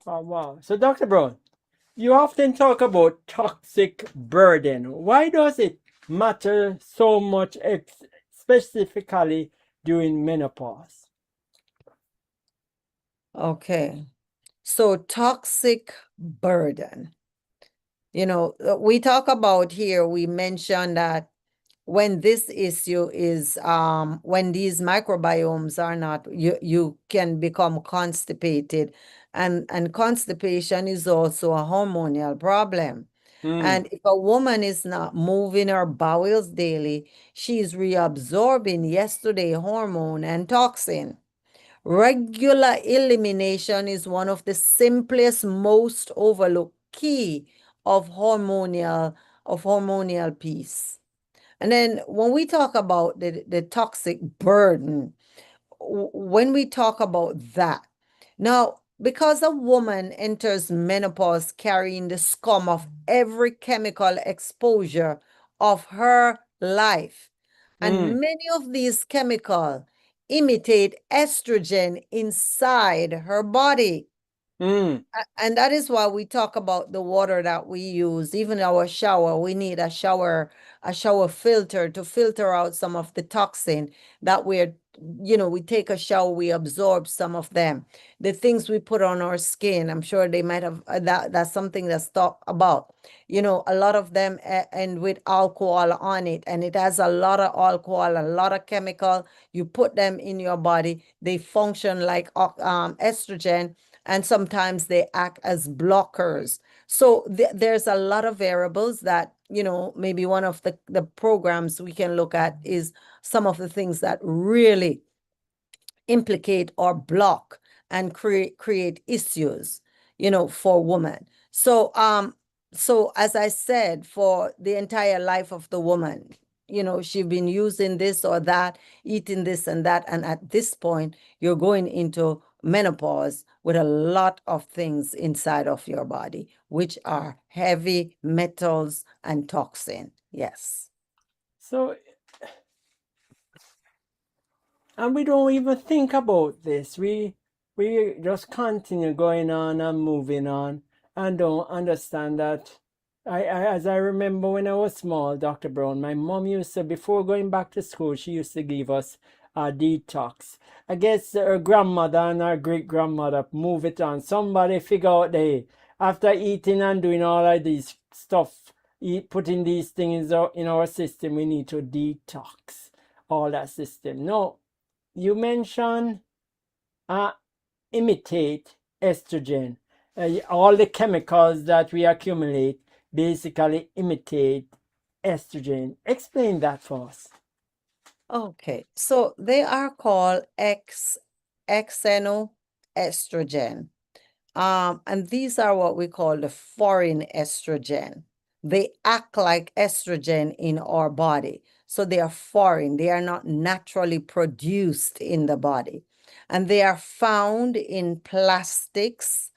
Wow. So, Dr. Brown, You often talk about toxic burden. Why does it matter so much, specifically during menopause? Okay. So toxic burden. We talk about here, we mentioned that when this issue is when these microbiomes are not, you can become constipated, and constipation is also a hormonal problem. Mm, And if a woman is not moving her bowels daily, she's reabsorbing yesterday hormone and toxin. Regular elimination is one of the simplest, most overlooked key of hormonal peace. And then when we talk about the toxic burden, when we talk about that, now, because a woman enters menopause carrying the scum of every chemical exposure of her life, mm, and many of these chemicals imitate estrogen inside her body. mm, And that is why we talk about the water that we use. Even our shower, we need a shower filter to filter out some of the toxin that we take a shower, we absorb some of them. The things we put on our skin, I'm sure they might have that's something that's talked about. A lot of them end with alcohol on it, and it has a lot of alcohol, a lot of chemical. You put them in your body, they function like estrogen, and sometimes they act as blockers. So there's a lot of variables that, maybe one of the programs we can look at is some of the things that really implicate or block and create issues, for women. So as I said, for the entire life of the woman, she's been using this or that, eating this and that, and at this point, you're going into menopause with a lot of things inside of your body, which are heavy metals and toxin. Yes. so, and we don't even think about this. We just continue going on and moving on, and don't understand that. As I remember when I was small, Dr. Brown, my mom used to, before going back to school, she used to give us a detox. I guess her grandmother and her great grandmother move it on. Somebody figure out they, after eating and doing all of these stuff, putting these things in our system, we need to detox all that system. No, you mentioned uh, imitate estrogen. All the chemicals that we accumulate basically imitate estrogen. Explain that for us. Okay, so they are called xenoestrogen. And these are what we call the foreign estrogen. They act like estrogen in our body. So they are foreign. They are not naturally produced in the body. And they are found in plastics,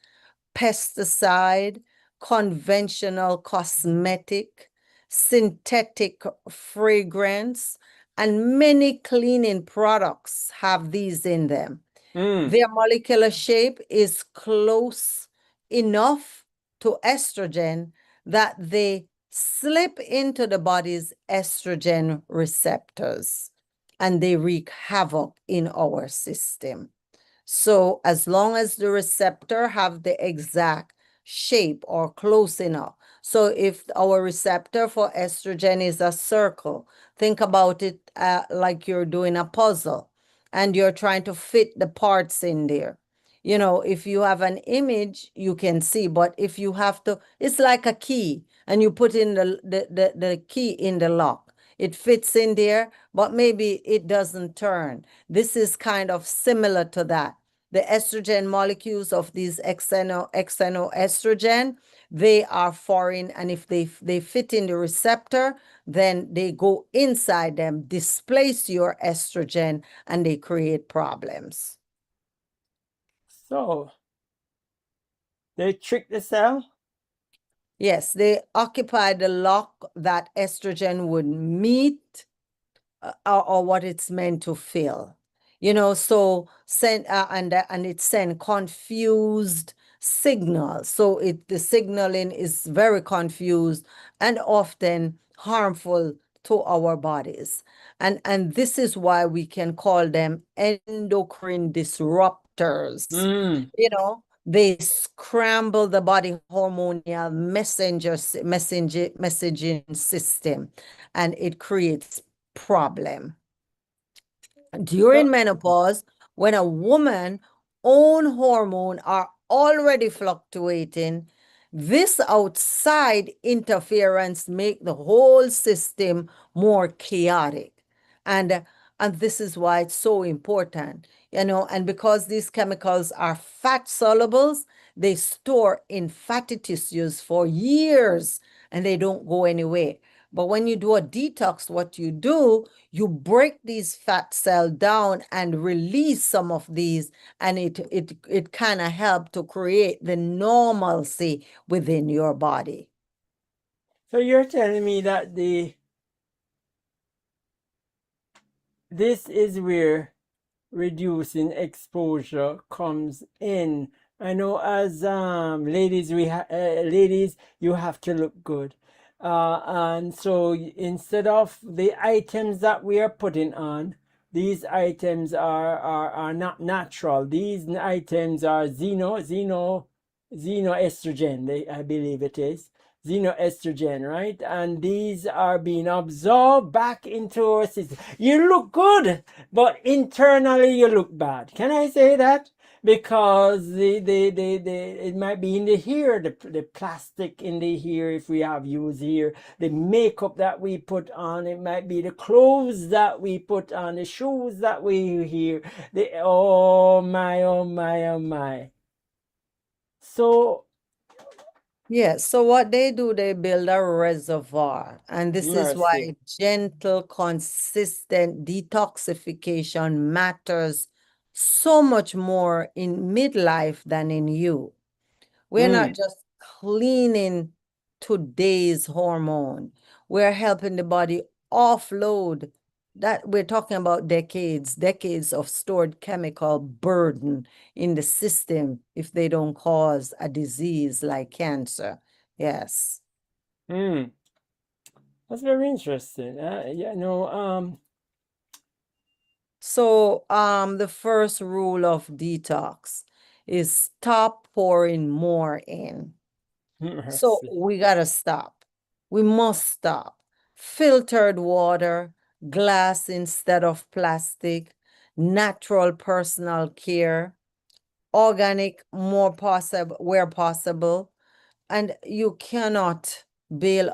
pesticide, conventional cosmetic, synthetic fragrance, and many cleaning products have these in them. Mm, Their molecular shape is close enough to estrogen that they slip into the body's estrogen receptors and they wreak havoc in our system. So as long as the receptor have the exact shape or close enough. So if our receptor for estrogen is a circle, think about it like you're doing a puzzle and you're trying to fit the parts in there. If you have an image, you can see, but if you have to, it's like a key and you put in the key in the lock. It fits in there, but maybe it doesn't turn. This is kind of similar to that. The estrogen molecules of these xenoestrogen, they are foreign, and if they fit in the receptor, then they go inside them, displace your estrogen, and they create problems. so they trick the cell. Yes, they occupy the lock that estrogen would meet, or what it's meant to fill. So send and it send confused signal. So the signaling is very confused and often harmful to our bodies. And this is why we can call them endocrine disruptors. Mm. They scramble the body hormonal messaging system, and it creates problem. During So, menopause, when a woman own hormone are already fluctuating, this outside interference make the whole system more chaotic. And and this is why it's so important, and because these chemicals are fat solubles, they store in fatty tissues for years and they don't go anywhere. But when you do a detox, what you do, you break these fat cells down and release some of these, and it kind of help to create the normalcy within your body. so you're telling me that this is where reducing exposure comes in. I know as ladies, ladies, you have to look good. And so instead of the items that we are putting on, these items are not natural. These items are xenoestrogen, I believe it is. Xenoestrogen, right? And these are being absorbed back into our system. You look good, but internally you look bad. Can I say that? Because it might be in the hair, the plastic in the hair, if we have used hair, the makeup that we put on, it might be the clothes that we put on, the shoes that we wear, oh my, oh my, oh my. So, Yes, so what they do, they build a reservoir, and this is mercy. why gentle, consistent detoxification matters so much more in midlife than in you. We're not Mm. just cleaning today's hormone. We're helping the body offload that. We're talking about decades of stored chemical burden in the system if they don't cause a disease like cancer. Yes. Mm. That's very interesting. Yeah, no, So, the first rule of detox is stop pouring more in. So mercy. we gotta stop. We must stop. Filtered water, glass instead of plastic, natural personal care, organic more possible where possible, and you cannot bail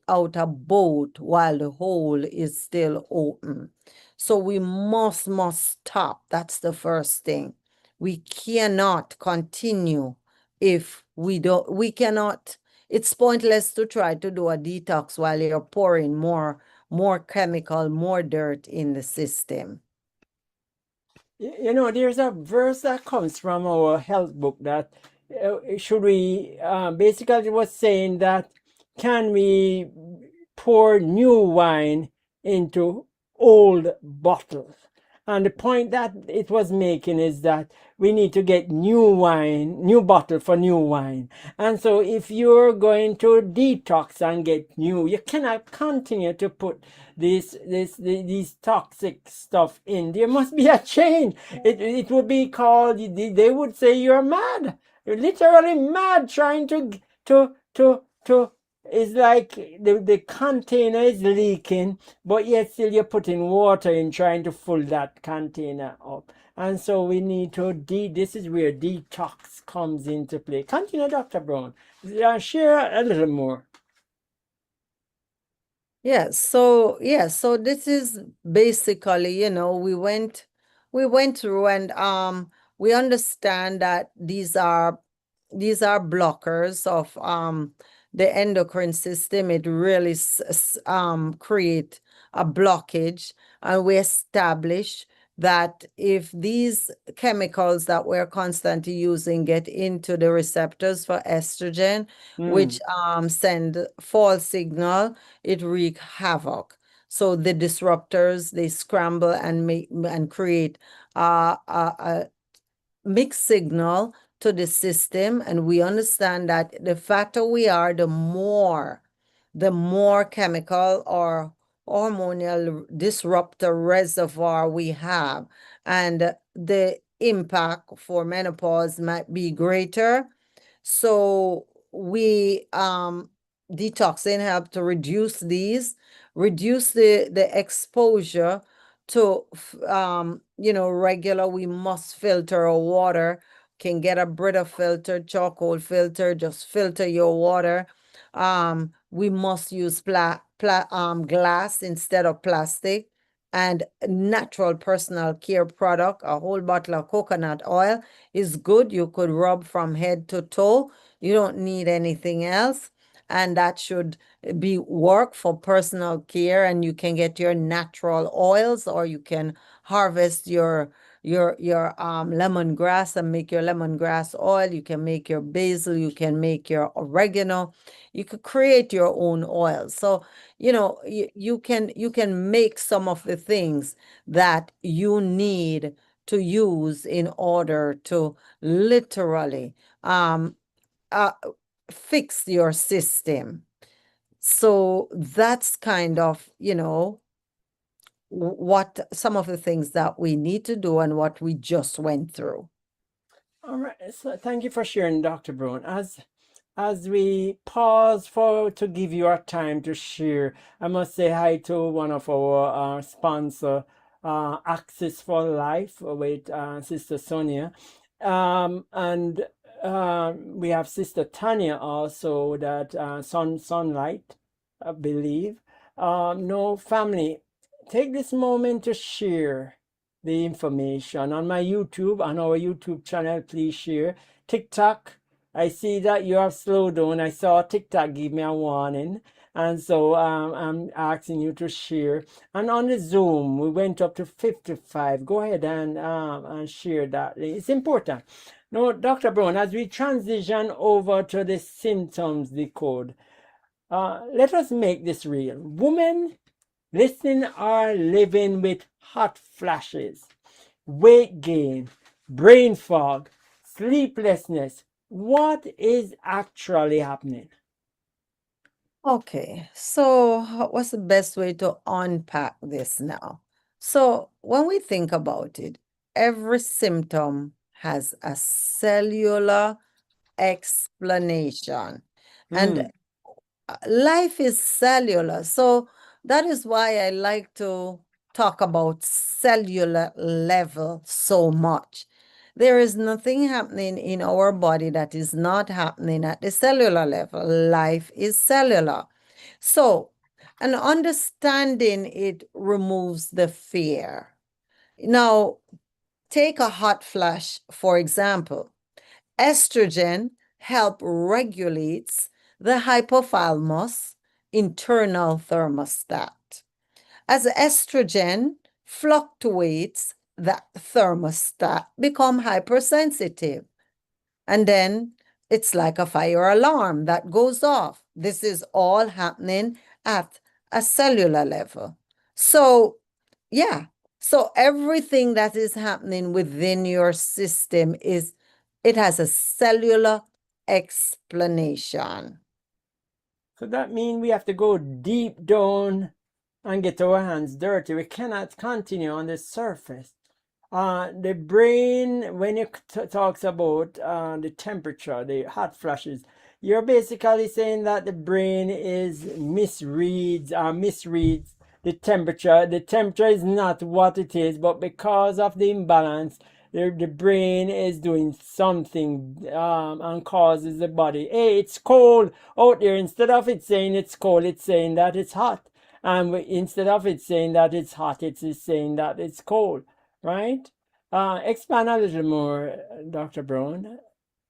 out a boat while the hole is still open. So we must stop. That's the first thing. We cannot continue if we cannot. It's pointless to try to do a detox while you're pouring more chemical, more dirt in the system. There's a verse that comes from our health book that should we basically it was saying that can we pour new wine into old bottles? And the point that it was making is that we need to get new wine, new bottle for new wine. And so if you're going to detox and get new, you cannot continue to put these toxic stuff in. There must be a change. It would be called, they would say you're mad. You're literally mad trying to it's like the container is leaking, but yet still you're putting water in trying to fill that container up. And so we need to this is where detox comes into play. Continue, Dr. Brown. Share a little more. So this is basically, we went through, and we understand that these are blockers of the endocrine system. It really create a blockage, and we establish that if these chemicals that we're constantly using get into the receptors for estrogen, which send false signal, it wreak havoc. So the disruptors, they scramble and make and create a mixed signal to the system, and we understand that the fatter we are, the more chemical or hormonal disruptor reservoir we have, and the impact for menopause might be greater. So we detoxing help to reduce the exposure to regular. We must filter our water. Can get a Brita filter, charcoal filter, just filter your water. We must use glass instead of plastic, and natural personal care product. A whole bottle of coconut oil is good. You could rub from head to toe. You don't need anything else. And that should be work for personal care, and you can get your natural oils, or you can harvest your lemongrass and make your lemongrass oil. You can make your basil, you can make your oregano, you could create your own oil. So you can make some of the things that you need to use in order to literally uh, fix your system. So that's kind of what some of the things that we need to do and what we just went through. All right. So thank you for sharing, Dr. Brown. As we pause to give you our time to share, I must say hi to one of our sponsor, Access for Life with Sister Sonia, and we have Sister Tanya also, that Sunlight, I believe. No, family, take this moment to share the information on my YouTube, on our YouTube channel. Please share. TikTok, I see that you have slowed down. I saw TikTok give me a warning. And so I'm asking you to share. And on the Zoom, we went up to 55. Go ahead and share that. It's important. Now, Dr. Brown, as we transition over to the symptoms decode, let us make this real. Women listening are living with hot flashes, weight gain, brain fog, sleeplessness. What is actually happening? Okay, so what's the best way to unpack this now? So when we think about it, every symptom has a cellular explanation. And life is cellular. So that is why I like to talk about cellular level so much. There is nothing happening in our body that is not happening at the cellular level. Life is cellular. So, and understanding it removes the fear. Now, take a hot flash, for example. Estrogen help regulates the hypothalamus internal thermostat. As estrogen fluctuates, the thermostat become hypersensitive. And then it's like a fire alarm that goes off. This is all happening at a cellular level. So, yeah. So everything that is happening within your system it has a cellular explanation. So that means we have to go deep down and get our hands dirty. We cannot continue on the surface. The brain, when it talks about the temperature, the hot flashes, you're basically saying that the brain is misreads the temperature. The temperature is not what it is, but because of the imbalance, the brain is doing something and causes the body, hey, it's cold out there. Instead of it saying it's cold, it's saying that it's hot. And instead of it saying that it's hot, it's saying that it's cold, right? Expand a little more, Dr. Brown.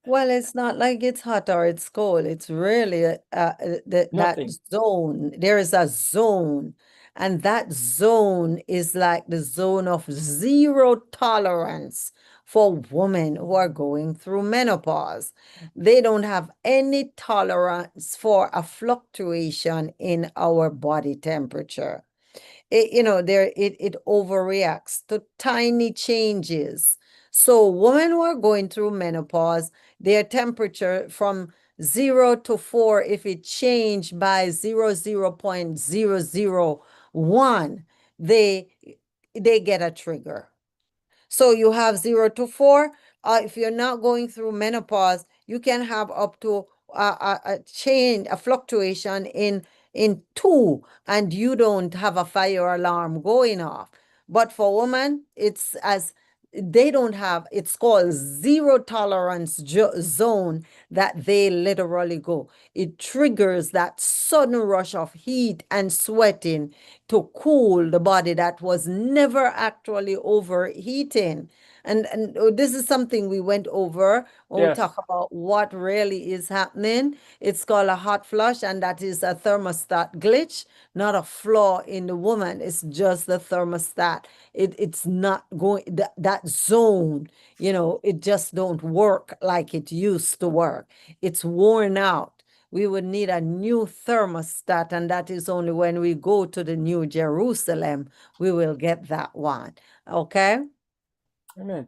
Well, it's not like it's hot or it's cold. It's really that Nothing. zone. There is a zone, and that zone is like the zone of zero tolerance for women who are going through menopause. They don't have any tolerance for a fluctuation in our body temperature. It overreacts to tiny changes. So women who are going through menopause, their temperature from 0 to 4, if it changed by 0.001, they get a trigger. So you have 0 to 4. If you're not going through menopause, you can have up to a fluctuation in 2, and you don't have a fire alarm going off. But for women, it's as they don't have, it's called zero tolerance zone that they literally go. It triggers that sudden rush of heat and sweating to cool the body that was never actually overheating. And this is something we went over when we talk Yes. about what really is happening. It's called a hot flush, and that is a thermostat glitch, not a flaw in the woman. It's just the thermostat. It's not going, that zone, it just don't work like it used to work. It's worn out. We would need a new thermostat, and that is only when we go to the New Jerusalem we will get that one. Okay? Amen.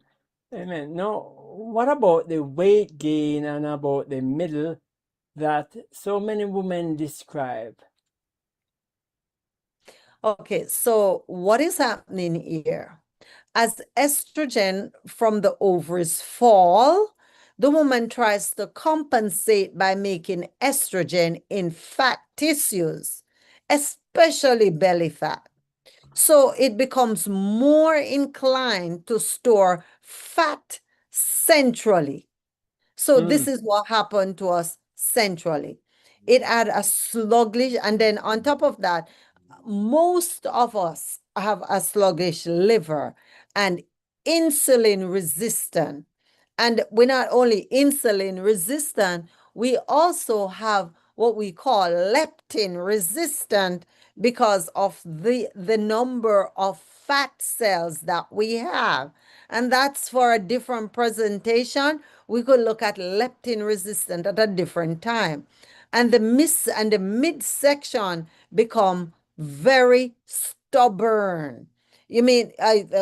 Amen. Now, what about the weight gain and about the middle that so many women describe? Okay, so what is happening here? As estrogen from the ovaries fall, the woman tries to compensate by making estrogen in fat tissues, especially belly fat. So it becomes more inclined to store fat centrally. So this is what happened to us centrally. It had a sluggish, and then on top of that, most of us have a sluggish liver and insulin resistant. And we're not only insulin resistant, we also have what we call leptin resistant because of the number of fat cells that we have. And that's for a different presentation. We could look at leptin resistant at a different time. And the midsection become very stubborn. You mean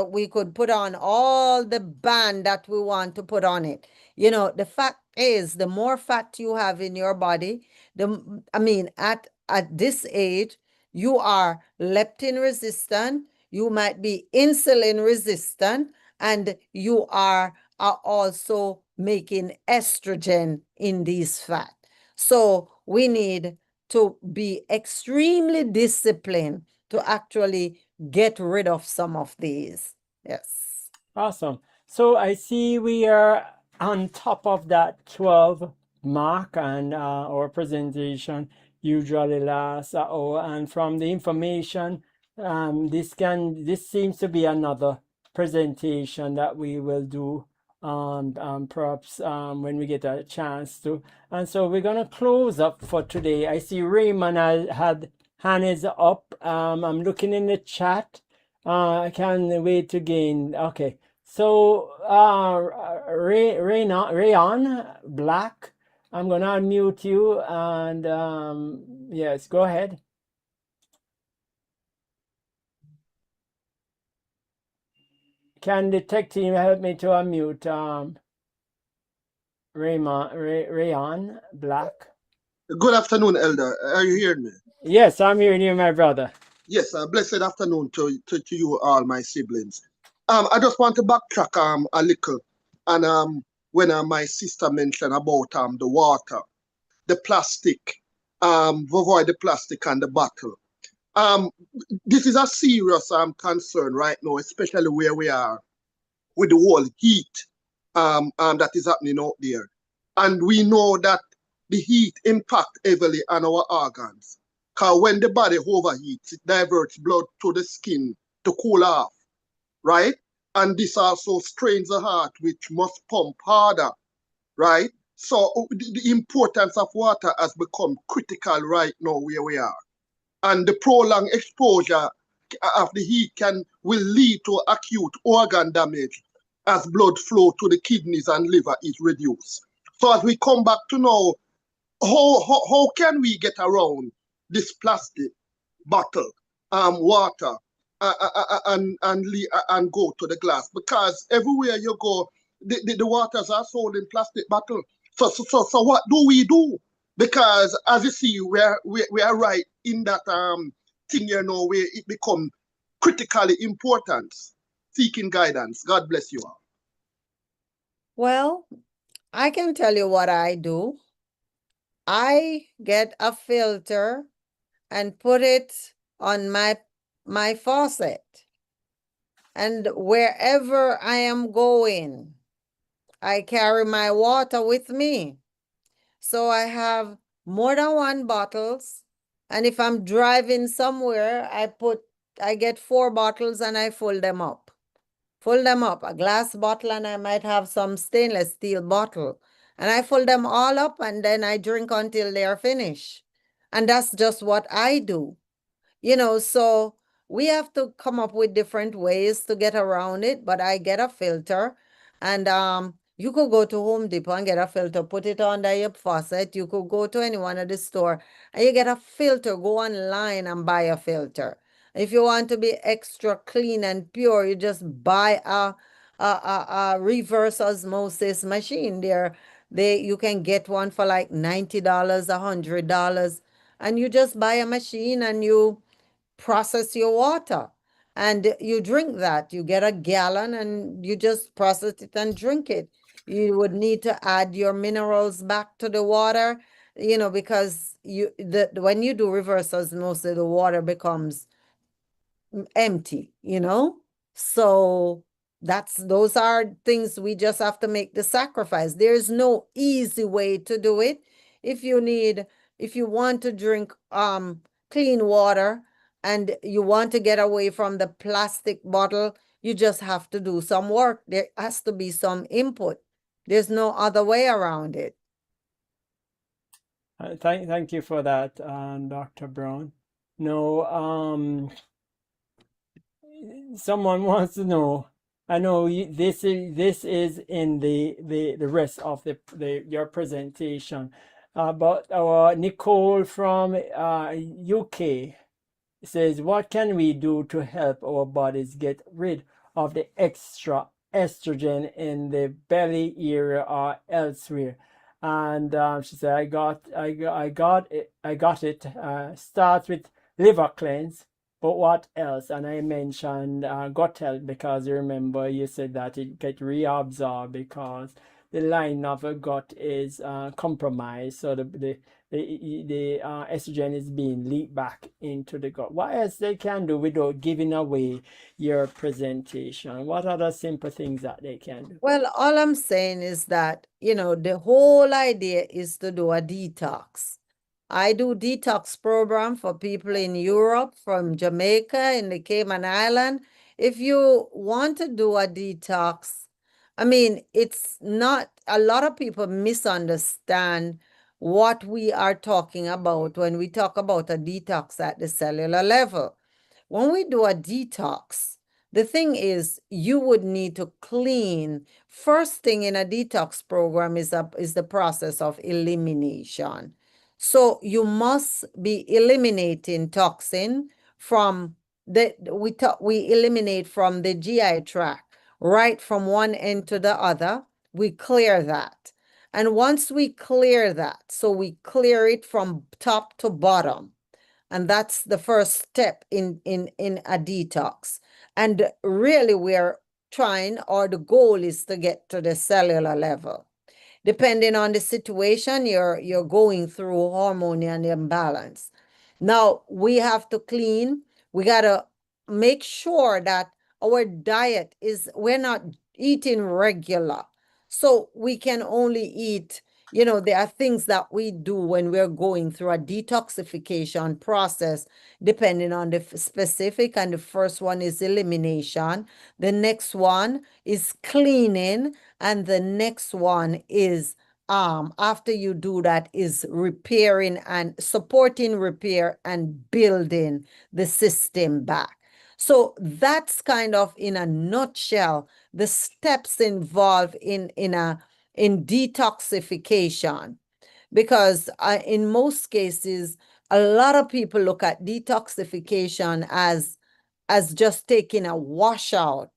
we could put on all the band that we want to put on it. The fact is, the more fat you have in your body, at this age, you are leptin resistant, you might be insulin resistant, and you are also making estrogen in these fat. So we need to be extremely disciplined to actually get rid of some of these. Yes. Awesome. So I see we are on top of that 12 mark, and our presentation usually lasts an hour. And from the information, this seems to be another presentation that we will do, perhaps when we get a chance to. And so we're gonna close up for today. I see Raymond had hand is up. I'm looking in the chat. I can't wait to gain. Okay. So, Rayon Black, I'm gonna unmute you, and yes, go ahead. Can the tech team help me to unmute Rayon Black? Good afternoon, Elder. Are you hearing me? Yes, I'm hearing you, my brother. Yes, blessed afternoon to you all, my siblings. I just want to backtrack a little, and when my sister mentioned about the water, the plastic, avoid the plastic and the bottle. This is a serious concern right now, especially where we are with the whole heat that is happening out there. And we know that the heat impact heavily on our organs. Because when the body overheats, it diverts blood to the skin to cool off, right? And this also strains the heart, which must pump harder, right? So the importance of water has become critical right now where we are. And the prolonged exposure of the heat will lead to acute organ damage as blood flow to the kidneys and liver is reduced. So as we come back to know how can we get around this plastic bottle, water, and go to the glass, because everywhere you go, the waters are sold in plastic bottle. So what do we do? Because as you see, we are right in that thing, where it become critically important, seeking guidance. God bless you all. Well, I can tell you what I do. I get a filter and put it on my faucet. And wherever I am going, I carry my water with me. So I have more than one bottles. And if I'm driving somewhere, I get 4 bottles and I fill them up. Fill them up, a glass bottle, and I might have some stainless steel bottle. And I fill them all up and then I drink until they are finished. And that's just what I do. So we have to come up with different ways to get around it, but I get a filter, and you could go to Home Depot and get a filter, put it under your faucet. You could go to any one of the store and you get a filter, go online and buy a filter. If you want to be extra clean and pure, you just buy a reverse osmosis machine. You can get one for like $90, $100, and you just buy a machine and you process your water and you drink that. You get a gallon and you just process it and drink it. You would need to add your minerals back to the water, because when you do reverse osmosis, the water becomes empty. So those are things we just have to make the sacrifice. There's no easy way to do it. If you want to drink clean water and you want to get away from the plastic bottle, you just have to do some work. There has to be some input. There's no other way around it. Thank you for that, Dr. Brown. No, someone wants to know. I know this is in the rest of your presentation, but Nicole from UK says, what can we do to help our bodies get rid of the extra estrogen in the belly area or elsewhere? And she said, I got it. Starts with liver cleanse, but what else? And I mentioned gut health, because you remember you said that it get reabsorbed because the line of a gut is compromised, so the estrogen is being leaked back into the gut. What else they can do without giving away your presentation? What other simple things that they can do? Well, all I'm saying is that, the whole idea is to do a detox. I do detox program for people in Europe, from Jamaica, in the Cayman Island. If you want to do a detox, it's not, a lot of people misunderstand what we are talking about when we talk about a detox at the cellular level. When we do a detox, the thing is, you would need to clean. First thing in a detox program is the process of elimination. So you must be eliminating toxin from we eliminate from the GI tract, right from one end to the other. We clear that. And once we clear that, so we clear it from top to bottom. And that's the first step in a detox. And really we're trying, or the goal is to get to the cellular level. Depending on the situation, you're going through hormone and imbalance. Now we have to clean. We gotta make sure that our diet we're not eating regular. So we can only eat, there are things that we do when we're going through a detoxification process, depending on the specific. And the first one is elimination. The next one is cleaning. And the next one is, after you do that, is repairing and supporting repair and building the system back. So that's kind of, in a nutshell, the steps involved in detoxification. Because in most cases, a lot of people look at detoxification as as just taking a washout.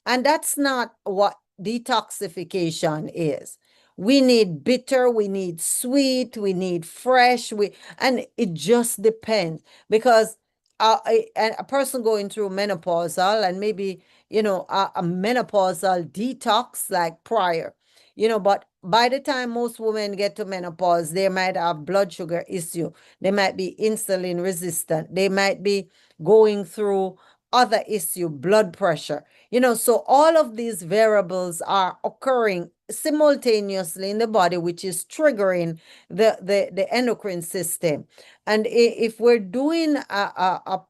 And that's not what detoxification is. We need bitter, we need sweet, we need fresh, and it just depends because a person going through menopausal and maybe a menopausal detox like prior, but by the time most women get to menopause, they might have blood sugar issue, they might be insulin resistant, they might be going through other issue, blood pressure, so all of these variables are occurring simultaneously in the body, which is triggering the endocrine system. And if we're doing a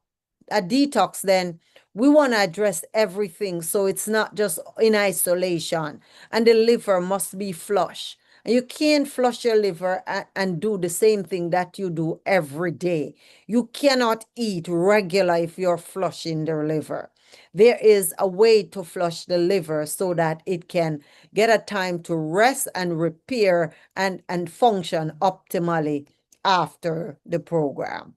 detox, then we want to address everything so it's not just in isolation. And the liver must be flush. And you can't flush your liver and do the same thing that you do every day. You cannot eat regular if you're flushing the liver. There is a way to flush the liver so that it can get a time to rest and repair and function optimally after the program.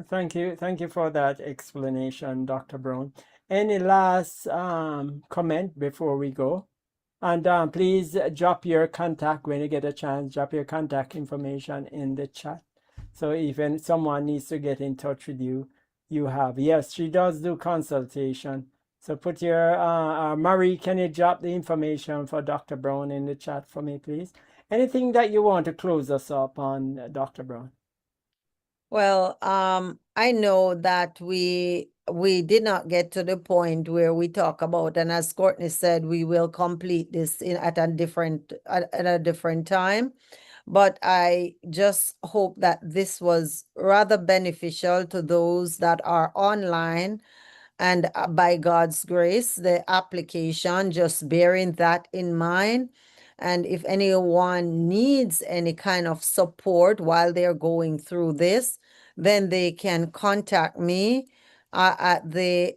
Thank you. Thank you for that explanation, Dr. Brown. Any last comment before we go? And please drop your contact when you get a chance. Drop your contact information in the chat. So if someone needs to get in touch with you, you have. Yes, she does do consultation. So put your, Marie, can you drop the information for Dr. Brown in the chat for me, please? Anything that you want to close us up on, Dr. Brown? Well, I know that we did not get to the point where we talk about, and as Courtney said, we will complete this at a different time. But I just hope that this was rather beneficial to those that are online. And by God's grace, the application, just bearing that in mind. And if anyone needs any kind of support while they're going through this, then they can contact me at the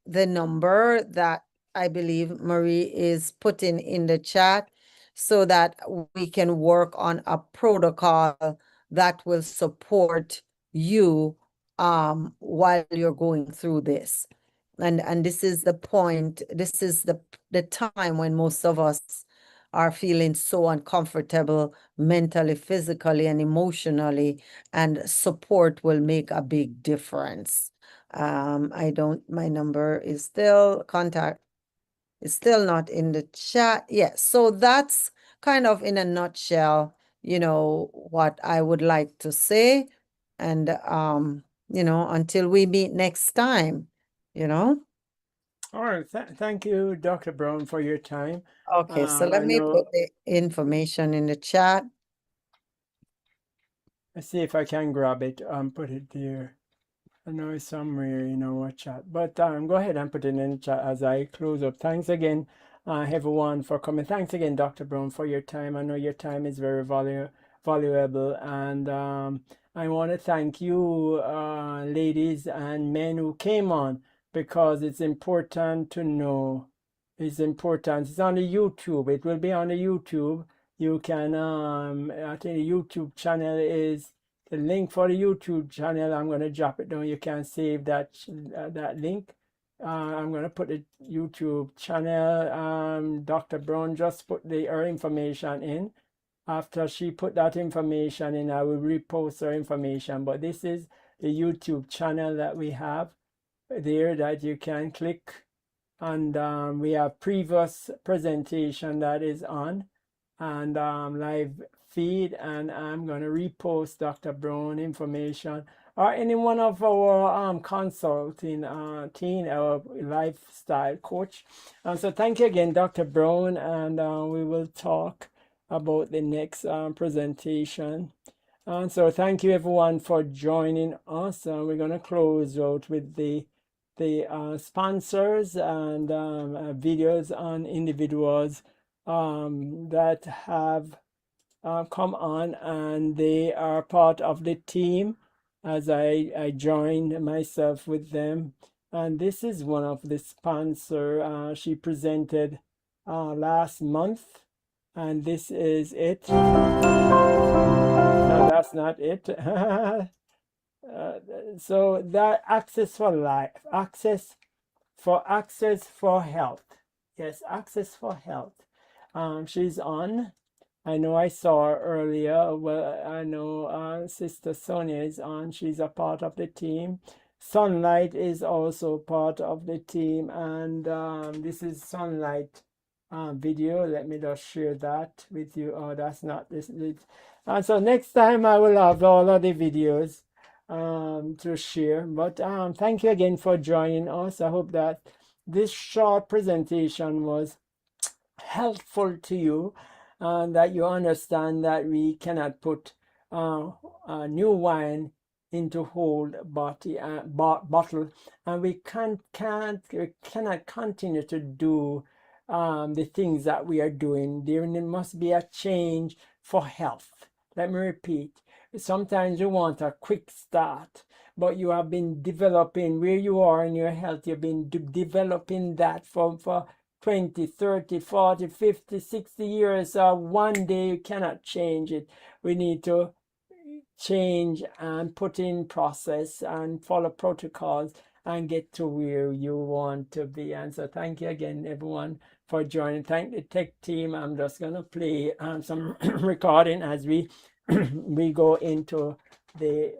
number that I believe Marie is putting in the chat, so that we can work on a protocol that will support you while you're going through this. And this is the point, this is the time when most of us are feeling so uncomfortable mentally, physically, and emotionally, and support will make a big difference. My number is still, contact is still not in the chat. Yes, so that's kind of in a nutshell, what I would like to say. And until we meet next time. All right. Thank you, Dr. Brown, for your time. Okay, so let me put the information in the chat. Let's see if I can grab it. Put it there. I know it's somewhere in our chat, but go ahead and put it in the chat as I close up. Thanks again, everyone, for coming. Thanks again, Dr. Brown, for your time. I know your time is very valuable, and I want to thank you, ladies and men who came on, because it's important to know. It's important. It's on the YouTube. It will be on the YouTube. You can, I think the YouTube channel is the link for the YouTube channel. I'm going to drop it down. You can save that link. I'm going to put the YouTube channel. Dr. Brown just put her information in. After she put that information in, I will repost her information. But this is the YouTube channel that we have there that you can click. And we have previous presentation that is on, and live feed, and I'm going to repost Dr. Brown information or any one of our consulting team, our lifestyle coach. And so thank you again, Dr. Brown, and we will talk about the next presentation. And so thank you everyone for joining us. We're going to close out with the sponsors and videos on individuals that have come on, and they are part of the team as I joined myself with them. And this is one of the sponsor. She presented last month, and this is it. No, that's not it. So that access for life, access for health. Yes, access for health. She's on. I know I saw her earlier. Well, I know Sister Sonia is on. She's a part of the team. Sunlight is also part of the team, and this is Sunlight video. Let me just share that with you. Oh, that's not this. And so next time I will have all of the videos to share. But thank you again for joining us. I hope that this short presentation was helpful to you, and that you understand that we cannot put new wine into old bottle, and we cannot continue to do the things that we are doing. There must be a change for health. Let me repeat. Sometimes you want a quick start, but you have been developing where you are in your health. You've been developing that for 20, 30, 40, 50, 60 years. One day you cannot change it. We need to change and put in process and follow protocols and get to where you want to be. And so thank you again, everyone, for joining. Thank the tech team. I'm just going to play some recording as we we go into the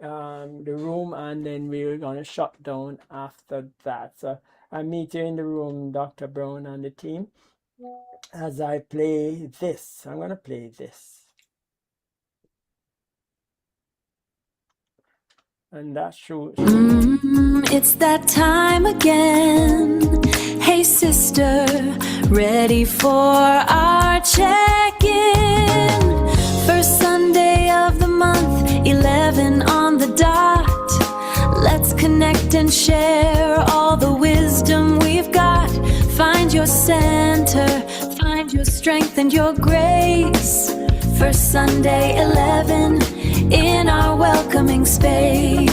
room, and then we're going to shut down after that. So I meet you in the room, Dr. Brown and the team, as I play this. I'm going to play this. And that's true. It's that time again. Hey sister, ready for our check-in. First Sunday of the month, 11 on the dot. Let's connect and share all the wisdom we've got. Find your center, find your strength and your grace. First Sunday, 11, in our welcoming space.